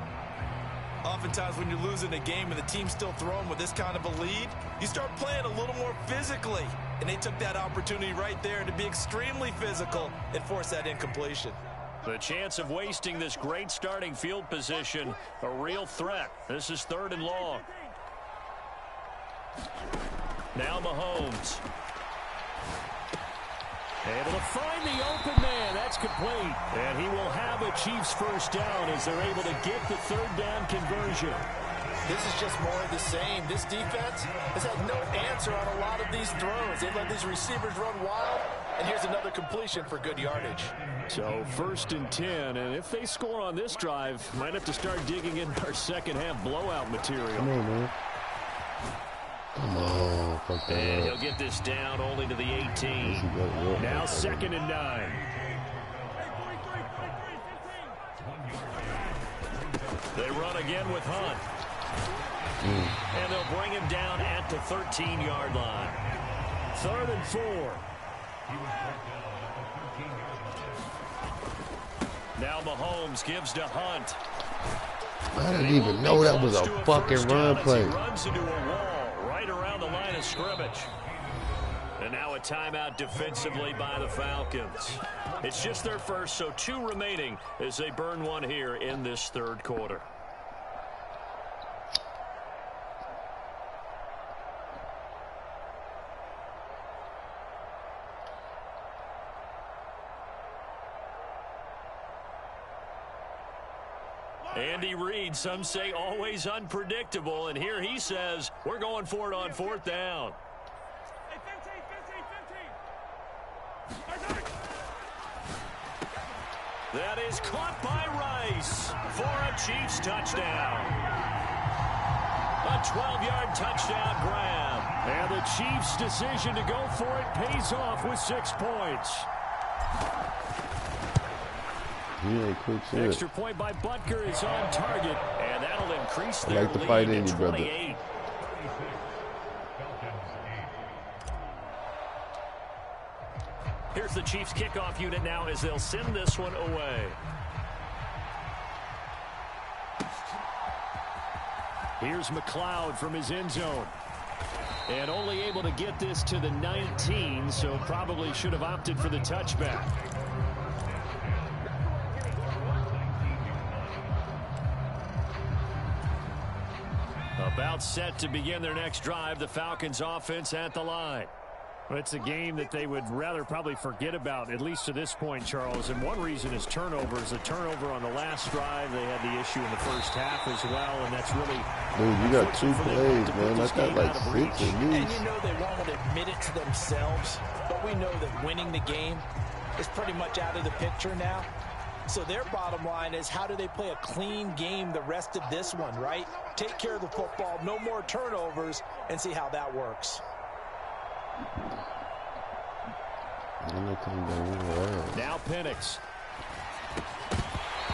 Oftentimes when you're losing a game and the team's still throwing with this kind of a lead, you start playing a little more physically. And they took that opportunity right there to be extremely physical and force that incompletion. The chance of wasting this great starting field position, a real threat. This is 3rd and long. Now Mahomes. Able to find the open man. That's complete. And he will have a Chiefs first down as they're able to get the 3rd down conversion. This is just more of the same. This defense has had no answer on a lot of these throws. They let these receivers run wild. And here's another completion for good yardage. So 1st and 10. And if they score on this drive, might have to start digging in our second half blowout material. Come on, man. Come on. And he'll get this down only to the 18. Now 2nd and 9. They run again with Hunt. And they'll bring him down at the 13-yard line. 3rd and 4. Now Mahomes gives to Hunt. I didn't even know that was a fucking run play. Runs into a wall right around the line of scrimmage. And now a timeout defensively by the Falcons. It's just their first, so 2 remaining as they burn one here in this 3rd quarter. Andy Reid, some say always unpredictable, and here he says we're going for it on 4th down. That is caught by Rice for a Chiefs touchdown. A 12-yard touchdown grab. And the Chiefs' decision to go for it pays off with 6 points. Extra point by Butker is on target, and that'll increase their lead to 28. Here's the Chiefs kickoff unit now as they'll send this one away. Here's McLeod from his end zone. And only able to get this to the 19, so probably should have opted for the touchback. About set to begin their next drive, the Falcons offense at the line. Well, it's a game that they would rather probably forget about, at least to this point, Charles. And one reason is turnovers. A turnover on the last drive. They had the issue in the first half as well, and that's really... Dude, you got 2 plays, man. I got like 6 at least. And you know they won't admit it to themselves, but we know that winning the game is pretty much out of the picture now. So their bottom line is, how do they play a clean game the rest of this one, right? Take care of the football, no more turnovers, and see how that works. Now Penix.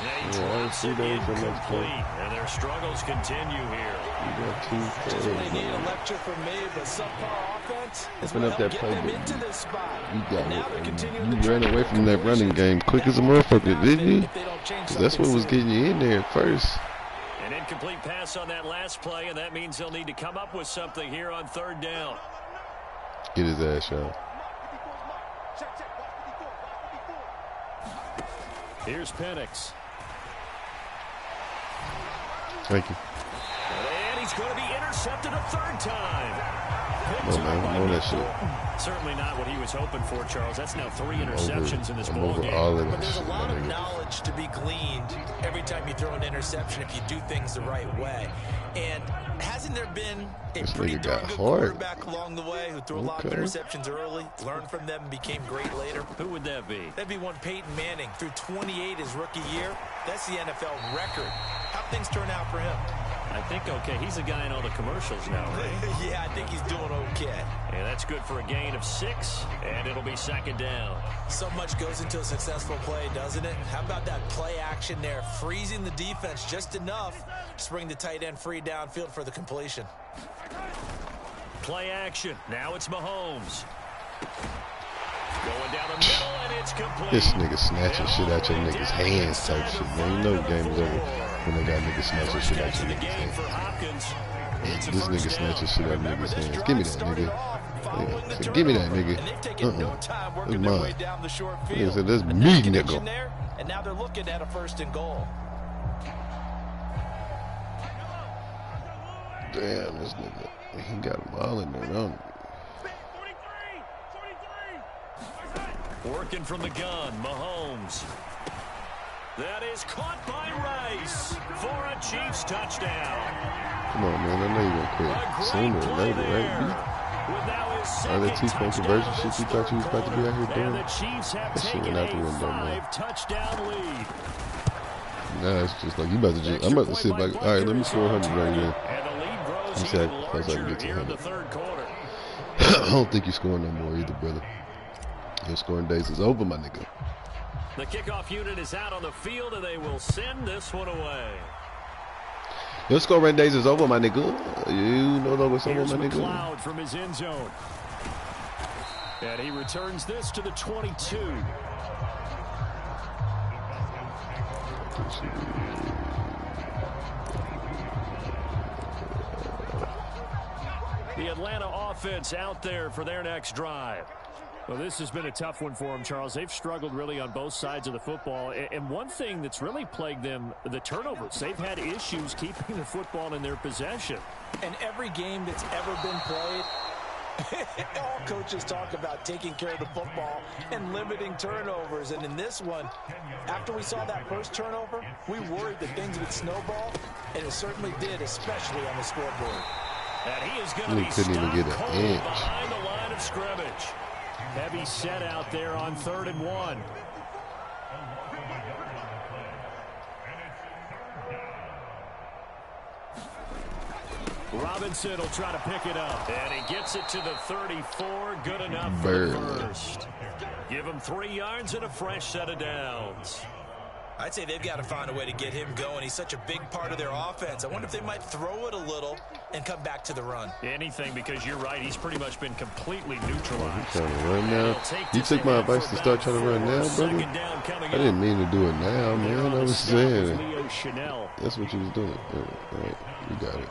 Yeah, he drops it incomplete, and their struggles continue here. You got 2 plays. They need a lecture from me, but subpar offense is what helped get them into this spot. You got it. You ran away from that running game quick as a motherfucker, didn't you? That's what was getting you in there at first. An incomplete pass on that last play, and that means they'll need to come up with something here on 3rd down. Get his ass shot. Here's Penix. Thank you. And he's going to be intercepted a 3rd time. Come on, man. I'm on that shit. Certainly not what he was hoping for, Charles. That's now 3 interceptions in this ball game. But there's a lot of knowledge to be gleaned every time you throw an interception if you do things the right way. And hasn't there been a pretty darn good quarterback along the way who threw a lot of interceptions early, learned from them, and became great later? Who would that be? That'd be one Peyton Manning. Threw 28 his rookie year. That's the NFL record. How'd things turn out for him? I think okay. He's a guy in all the commercials now, right? Yeah, I think he's doing okay. And that's good for a gain of 6, and it'll be 2nd down. So much goes into a successful play, doesn't it? How about that play action there, freezing the defense just enough to bring the tight end free downfield for the completion. Play action. Now it's Mahomes. Going down the middle, and it's complete. This nigga snatching shit out your niggas' hands type shit, man. You know the game is over when they got niggas snatching shit out your niggas' hands. This nigga snatching shit out niggas' hands. Give me that, nigga. Yeah, give me that, nigga. It's mine. Nigga said, that's me, nigga. And now they're looking at a 1st and goal. Damn, this nigga. He got them all in there, don't he? Working from the gun, Mahomes. That is caught by Rice for a Chiefs touchdown. Come on, man. I know you're going to quit sooner or later, right? All that 2-point conversion shit you thought you was about to be out here doing? The Chiefs have that shit went out the window, man. 5-touchdown lead. Nah, it's just like you about to just, I'm about to sit back. All right, let me score 100 right here. Let me see how close I can get to 100. I don't think you're scoring no more either, brother. Your scoring days is over, my nigga. The kickoff unit is out on the field, and they will send this one away. Your scoring days is over, my nigga. You know what's over, my nigga. McLeod from his end zone. And he returns this to the 22. The Atlanta offense out there for their next drive. Well, this has been a tough one for them, Charles. They've struggled really on both sides of the football. And one thing that's really plagued them, the turnovers. They've had issues keeping the football in their possession. And every game that's ever been played, all coaches talk about taking care of the football and limiting turnovers. And in this one, after we saw that first turnover, we worried that things would snowball, and it certainly did, especially on the scoreboard. And he is going to be stopped cold behind the line of scrimmage. Heavy set out there on 3rd and 1. Robinson will try to pick it up. And he gets it to the 34. Good enough for the first. Give him 3 yards and a fresh set of downs. I'd say they've got to find a way to get him going. He's such a big part of their offense. I wonder if they might throw it a little and come back to the run. Anything, because you're right. He's pretty much been completely neutralized. Trying to run now. You took my advice to start trying to run now, brother? I didn't mean to do it now, man. I was saying. That's what you was doing. All right, you got it.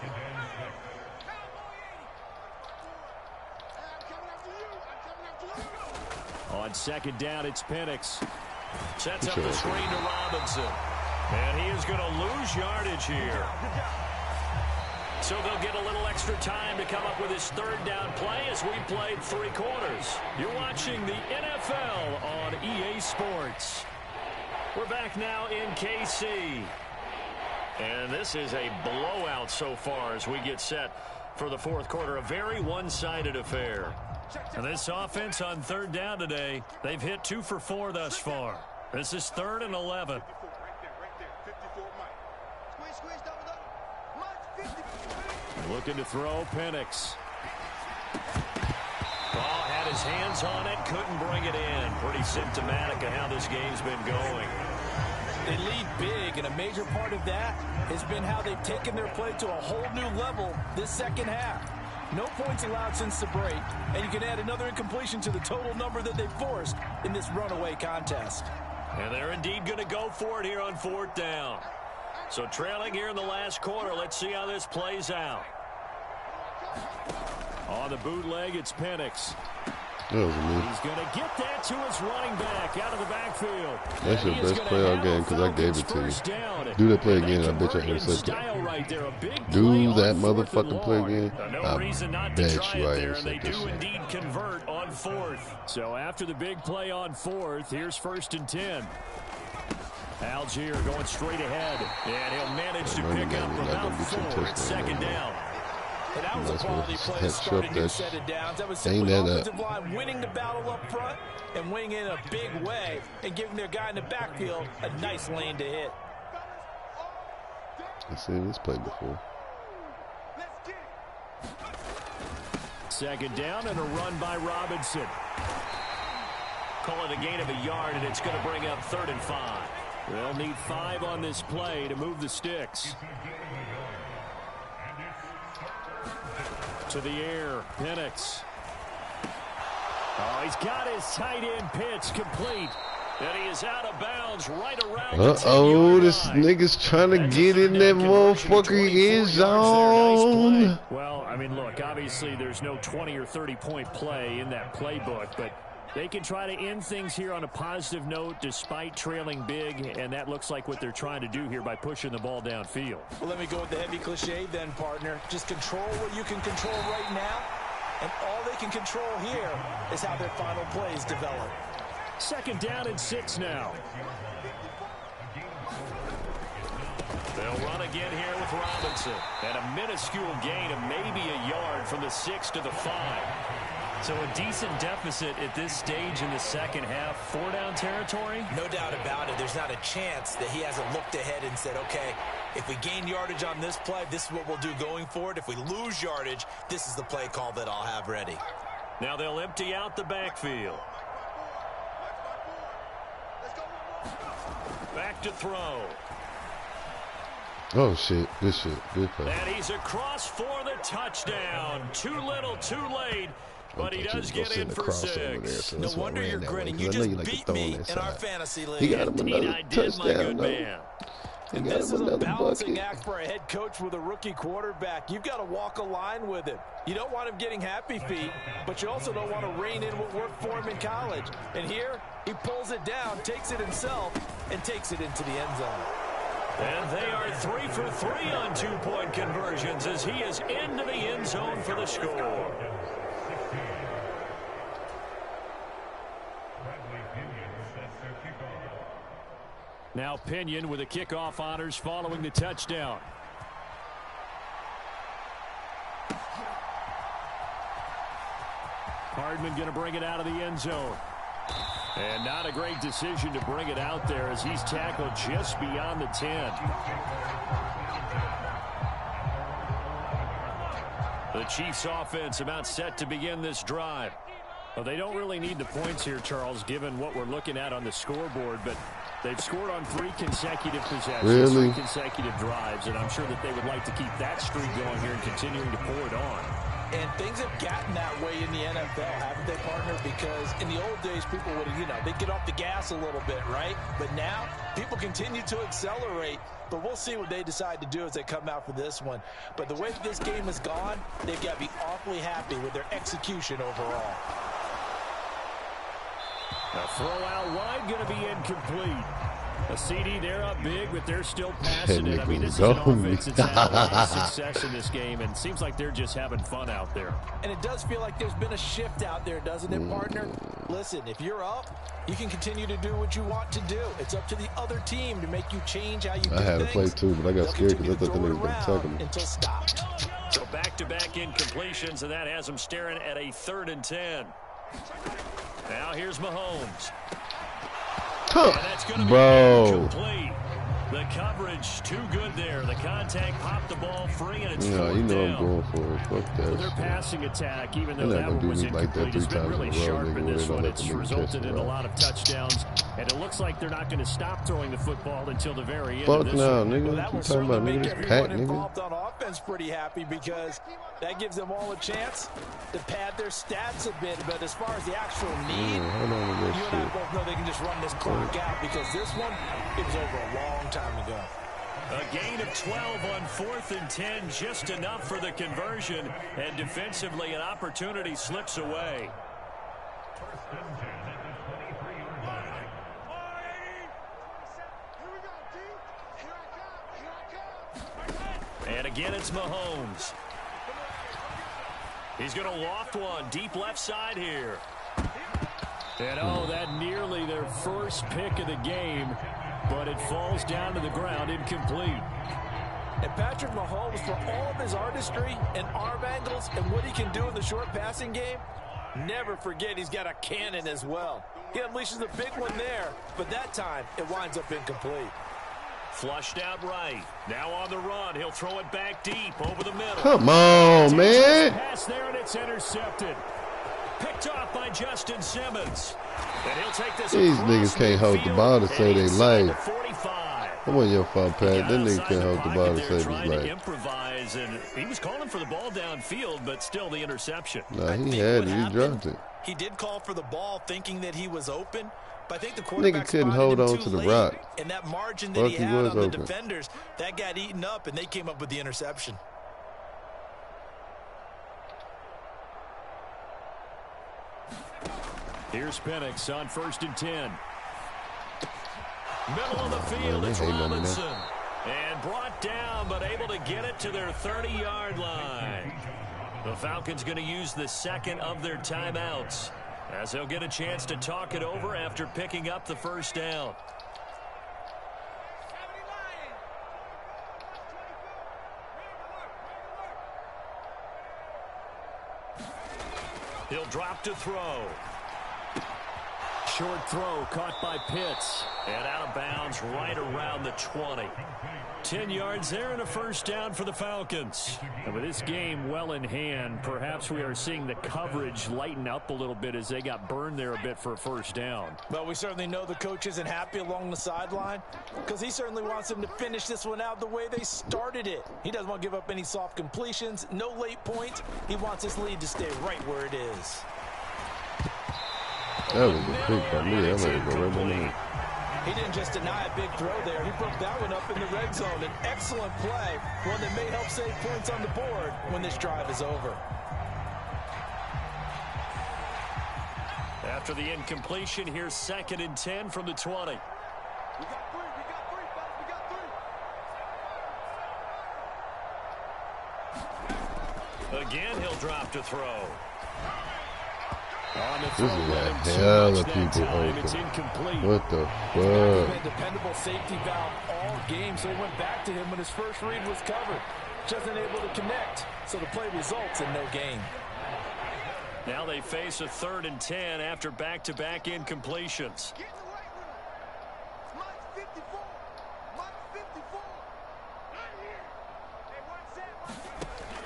On second down, it's Penix. Sets up the screen to Robinson. And he is going to lose yardage here. So they'll get a little extra time to come up with his third down play as we played 3 quarters. You're watching the NFL on EA Sports. We're back now in KC. And this is a blowout so far as we get set for the fourth quarter. A very one-sided affair. And this offense on third down today, they've hit 2 for 4 thus far. This is 3rd and 11. Looking to throw, Penix. Ball had his hands on it, couldn't bring it in. Pretty symptomatic of how this game's been going. They lead big, and a major part of that has been how they've taken their play to a whole new level this second half. No points allowed since the break, and you can add another incompletion to the total number that they forced in this runaway contest. And they're indeed going to go for it here on 4th down. So trailing here in the last quarter, let's see how this plays out. On the bootleg, it's Penix. He's going to get that to his running back out of the backfield. That's your best play all game because I gave it to you. Do that play again, I bet you intercept it. Right there, do that motherfucking play again. No reason not to try it there, and they do indeed convert on 4th. So after the big play on 4th, here's 1st and 10. Algier going straight ahead, and he'll manage to pick up about 4 at 2nd down. And that was a quality play starting to set it down. That was simply offensive line winning the battle up front and winning in a big way and giving their guy in the backfield a nice lane to hit. I've seen this play before. 2nd down and a run by Robinson. Call it a gain of a yard, and it's going to bring up 3rd and 5. They'll need 5 on this play to move the sticks. To the air, Penix. Oh, he's got his tight end pitch complete. And he is out of bounds right around the 10-yard line. This nigga's trying to get in that motherfucker end zone. Well, I mean, look, obviously there's no 20 or 30-point play in that playbook, but they can try to end things here on a positive note despite trailing big, and that looks like what they're trying to do here by pushing the ball downfield. Well, let me go with the heavy cliche then, partner. Just control what you can control right now, and all they can control here is how their final plays develop. 2nd down and 6 now. They'll run again here with Robinson. And a minuscule gain of maybe a yard from the 6 to the 5. So a decent deficit at this stage in the second half. 4-down territory? No doubt about it. There's not a chance that he hasn't looked ahead and said, okay, if we gain yardage on this play, this is what we'll do going forward. If we lose yardage, this is the play call that I'll have ready. Now they'll empty out the backfield. Back to throw. Oh, shit. Good shit. Good play. And he's across for the touchdown. Too little, too late. But he does get in for 6. No wonder you're grinning. You just beat me in our fantasy league. He got him another touchdown, man. And this is a balancing act for a head coach with a rookie quarterback. You've got to walk a line with him. You don't want him getting happy feet, but you also don't want to rein in what worked for him in college. And here, he pulls it down, takes it himself, and takes it into the end zone. And they are 3 for 3 on 2-point conversions as he is into the end zone for the score. Now Pinion with the kickoff honors following the touchdown. Hardman going to bring it out of the end zone. And not a great decision to bring it out there as he's tackled just beyond the 10. The Chiefs offense about set to begin this drive. Well, they don't really need the points here, Charles, given what we're looking at on the scoreboard, but they've scored on 3 consecutive possessions, 3 consecutive drives, and I'm sure that they would like to keep that streak going here and continuing to pour it on. And things have gotten that way in the NFL, haven't they, partner? Because in the old days, people would, they'd get off the gas a little bit, right? But now, people continue to accelerate. But we'll see what they decide to do as they come out for this one. But the way that this game has gone, they've got to be awfully happy with their execution overall. A throw out wide, going to be incomplete. A CD, they're up big, but they're still passing it. I mean, this is an offense that's had a lot of success in this game, and it seems like they're just having fun out there. And it does feel like there's been a shift out there, doesn't it, partner? Listen, if you're up, you can continue to do what you want to do. It's up to the other team to make you change how you do things. I had to play too, but I got scared because I thought they were going to tackle me. Until stopped. So back-to-back incompletions, and that has them staring at a 3rd and 10. Now here's Mahomes. And that's going to be incomplete. The coverage too good there. The contact popped the ball free, and it's I'm going for it. Fuck that. So their passing attack, even though that one was incomplete, has been really sharp in this one. It's resulted in a lot of touchdowns, and it looks like they're not going to stop throwing the football until the very end of this one. Nigga. Well, that will certainly make everyone involved on offense pretty happy because that gives them all a chance to pad their stats a bit. But as far as the actual need, you and I both know they can just run this clock out because this one, it was over a long time ago. A gain of 12 on 4th and 10, just enough for the conversion, and defensively an opportunity slips away. And again, it's Mahomes. He's going to loft one deep left side here. And that nearly their first pick of the game, but it falls down to the ground incomplete. And Patrick Mahomes, for all of his artistry and arm angles and what he can do in the short passing game, never forget he's got a cannon as well. He unleashes a big one there, but that time it winds up incomplete. Flushed out right. Now on the run. He'll throw it back deep over the middle. Come on, man. Pass there, and it's intercepted. Picked off by Justin Simmons. And he'll take this. These niggas can't hold the ball to say they life. Come on, your fault, Pat. That nigga can't hold the ball to save his life. Improvise, and he was calling for the ball downfield, but still the interception. Nah, he had it. He dropped it. He did call for the ball thinking that he was open, but I think the quarterback couldn't hold on to the rock. And that margin that he had on the defenders, that got eaten up, and they came up with the interception. Here's Penix on 1st and 10. Middle of the field, it's Robinson. And brought down, but able to get it to their 30-yard line. The Falcons going to use the second of their timeouts, as they'll get a chance to talk it over after picking up the first down. He'll drop to throw. Short throw caught by Pitts. And out of bounds right around the 20. 10 yards there and a first down for the Falcons. And with this game well in hand, perhaps we are seeing the coverage lighten up a little bit as they got burned there a bit for a first down. Well, we certainly know the coach isn't happy along the sideline because he certainly wants them to finish this one out the way they started it. He doesn't want to give up any soft completions, no late points. He wants his lead to stay right where it is. That was a pick by me. I'm ready to go right on. He didn't just deny a big throw there. He broke that one up in the red zone. An excellent play, one that may help save points on the board when this drive is over. After the incompletion, here's 2nd and 10 from the 20. Again, he'll drop to throw. This is a hell of people open. What the fuck? He's been a dependable safety valve all game, so he went back to him when his first read was covered. Just unable to connect, so the play results in no gain. Now they face a 3rd and 10 after back-to-back incompletions.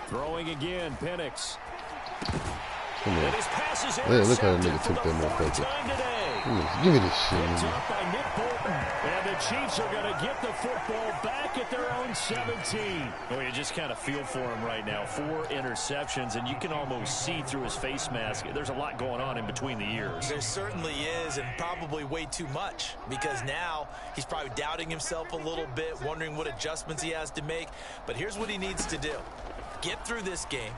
Throwing again, Penix. Come on. And his pass is Man, look how that intercepted nigga for took the that fourth motherfucker. time today. Give me this shit, Picked nigga. up by Nick Bolton. And the Chiefs are going to get the football back at their own 17. Well, you just kind of feel for him right now. 4 interceptions, and you can almost see through his face mask. There's a lot going on in between the ears. There certainly is, and probably way too much, because now he's probably doubting himself a little bit, wondering what adjustments he has to make. But here's what he needs to do. Get through this game.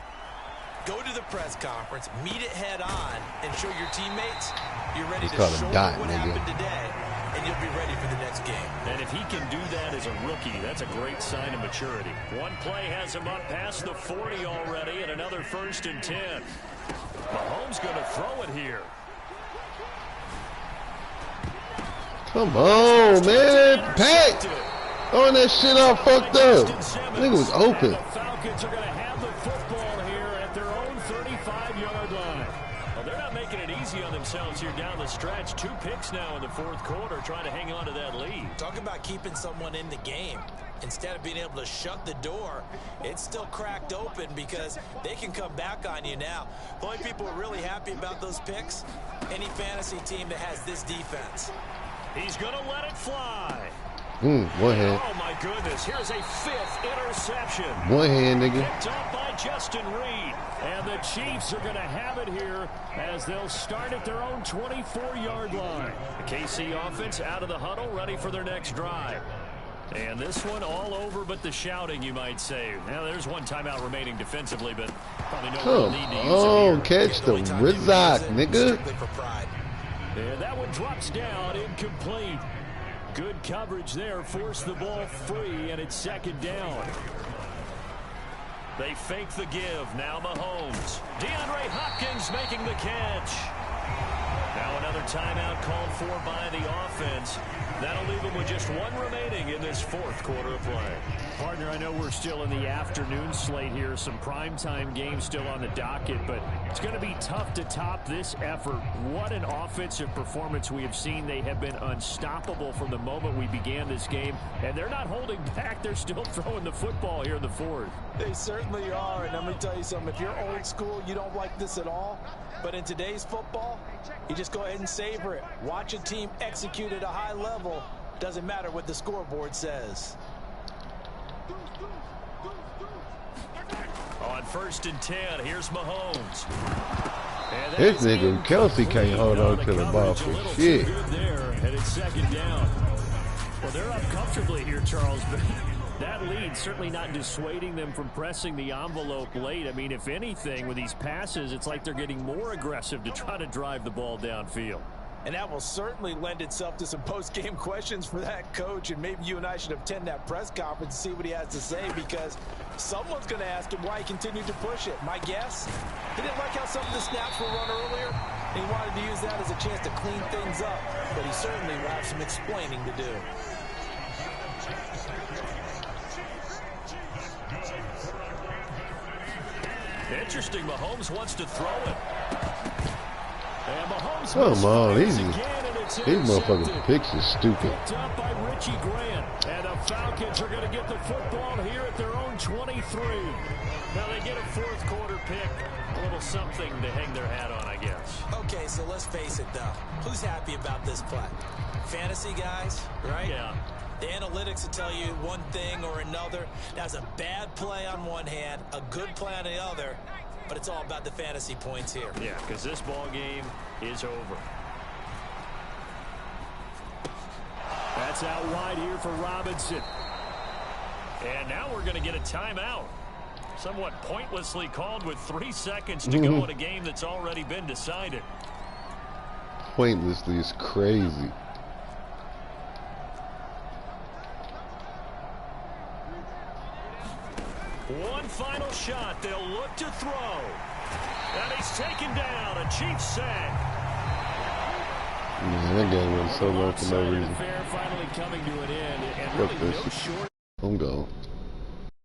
Go to the press conference, meet it head on, and show your teammates you're ready to show them what happened today, and you'll be ready for the next game. And if he can do that as a rookie, that's a great sign of maturity. One play has him up past the 40 already, and another 1st and 10. Mahomes going to throw it here. Come on, man. Pat! Throwing that shit all fucked up. Nigga was open. The Falcons are going to have the football here at their own 35-yard line. Well, they're not making it easy on themselves here down the stretch. 2 picks now in the 4th quarter, trying to hang on to that lead. Talk about keeping someone in the game. Instead of being able to shut the door, it's still cracked open because they can come back on you now. The only people who are really happy about those picks, any fantasy team that has this defense. He's going to let it fly. One hand. Oh, my goodness. Here's a 5th interception. One hand, nigga. Picked up by Justin Reed. And the Chiefs are going to have it here as they'll start at their own 24-yard line. The KC offense out of the huddle, ready for their next drive. And this one all over but the shouting, you might say. Now, there's one timeout remaining defensively, but probably no real need to use it here. Catch the Rizak, nigga. And that one drops down, incomplete. Good coverage there, forced the ball free, and it's 2nd down. They fake the give, now Mahomes. DeAndre Hopkins making the catch. Now another timeout called for by the offense. That'll leave them with just 1 remaining in this 4th quarter of play. Partner, I know we're still in the afternoon slate here. Some primetime games still on the docket, but it's going to be tough to top this effort. What an offensive performance we have seen. They have been unstoppable from the moment we began this game, and they're not holding back. They're still throwing the football here in the 4th. They certainly are, and let me tell you something. If you're old school, you don't like this at all. But in today's football, you just go ahead and savor it. Watch a team execute at a high level. Doesn't matter what the scoreboard says. On 1st and 10, here's Mahomes. This nigga Kelsey can't hold on to the ball for shit. There, and it's 2nd down. Well, they're up comfortably here, Charles, but that lead certainly not dissuading them from pressing the envelope late. I mean, if anything, with these passes, it's like they're getting more aggressive to try to drive the ball downfield. And that will certainly lend itself to some post-game questions for that coach, and maybe you and I should attend that press conference and see what he has to say, because someone's going to ask him why he continued to push it. My guess, he didn't like how some of the snaps were run earlier, and he wanted to use that as a chance to clean things up, but he certainly will have some explaining to do. Interesting, Mahomes wants to throw it. And Mahomes Come on, these motherfuckers' motherfuckers' picks is stupid. Picked up by Richie Grant. And the Falcons are going to get the football here at their own 23. Now they get a 4th quarter pick. A little something to hang their hat on, I guess. Okay, so let's face it, though. Who's happy about this play? Fantasy guys, right? Yeah. The analytics will tell you one thing or another. That's a bad play on one hand, a good play on the other, but it's all about the fantasy points here. Yeah, because this ball game is over. That's out wide here for Robinson. And now we're going to get a timeout. Somewhat pointlessly called with 3 seconds to go in a game that's already been decided. Pointlessly is crazy. One final shot. They'll look to throw. And he's taken down. A Chiefs sack. Man, that game went so long for no reason. Finally coming to an end. And really no short. I'm gone.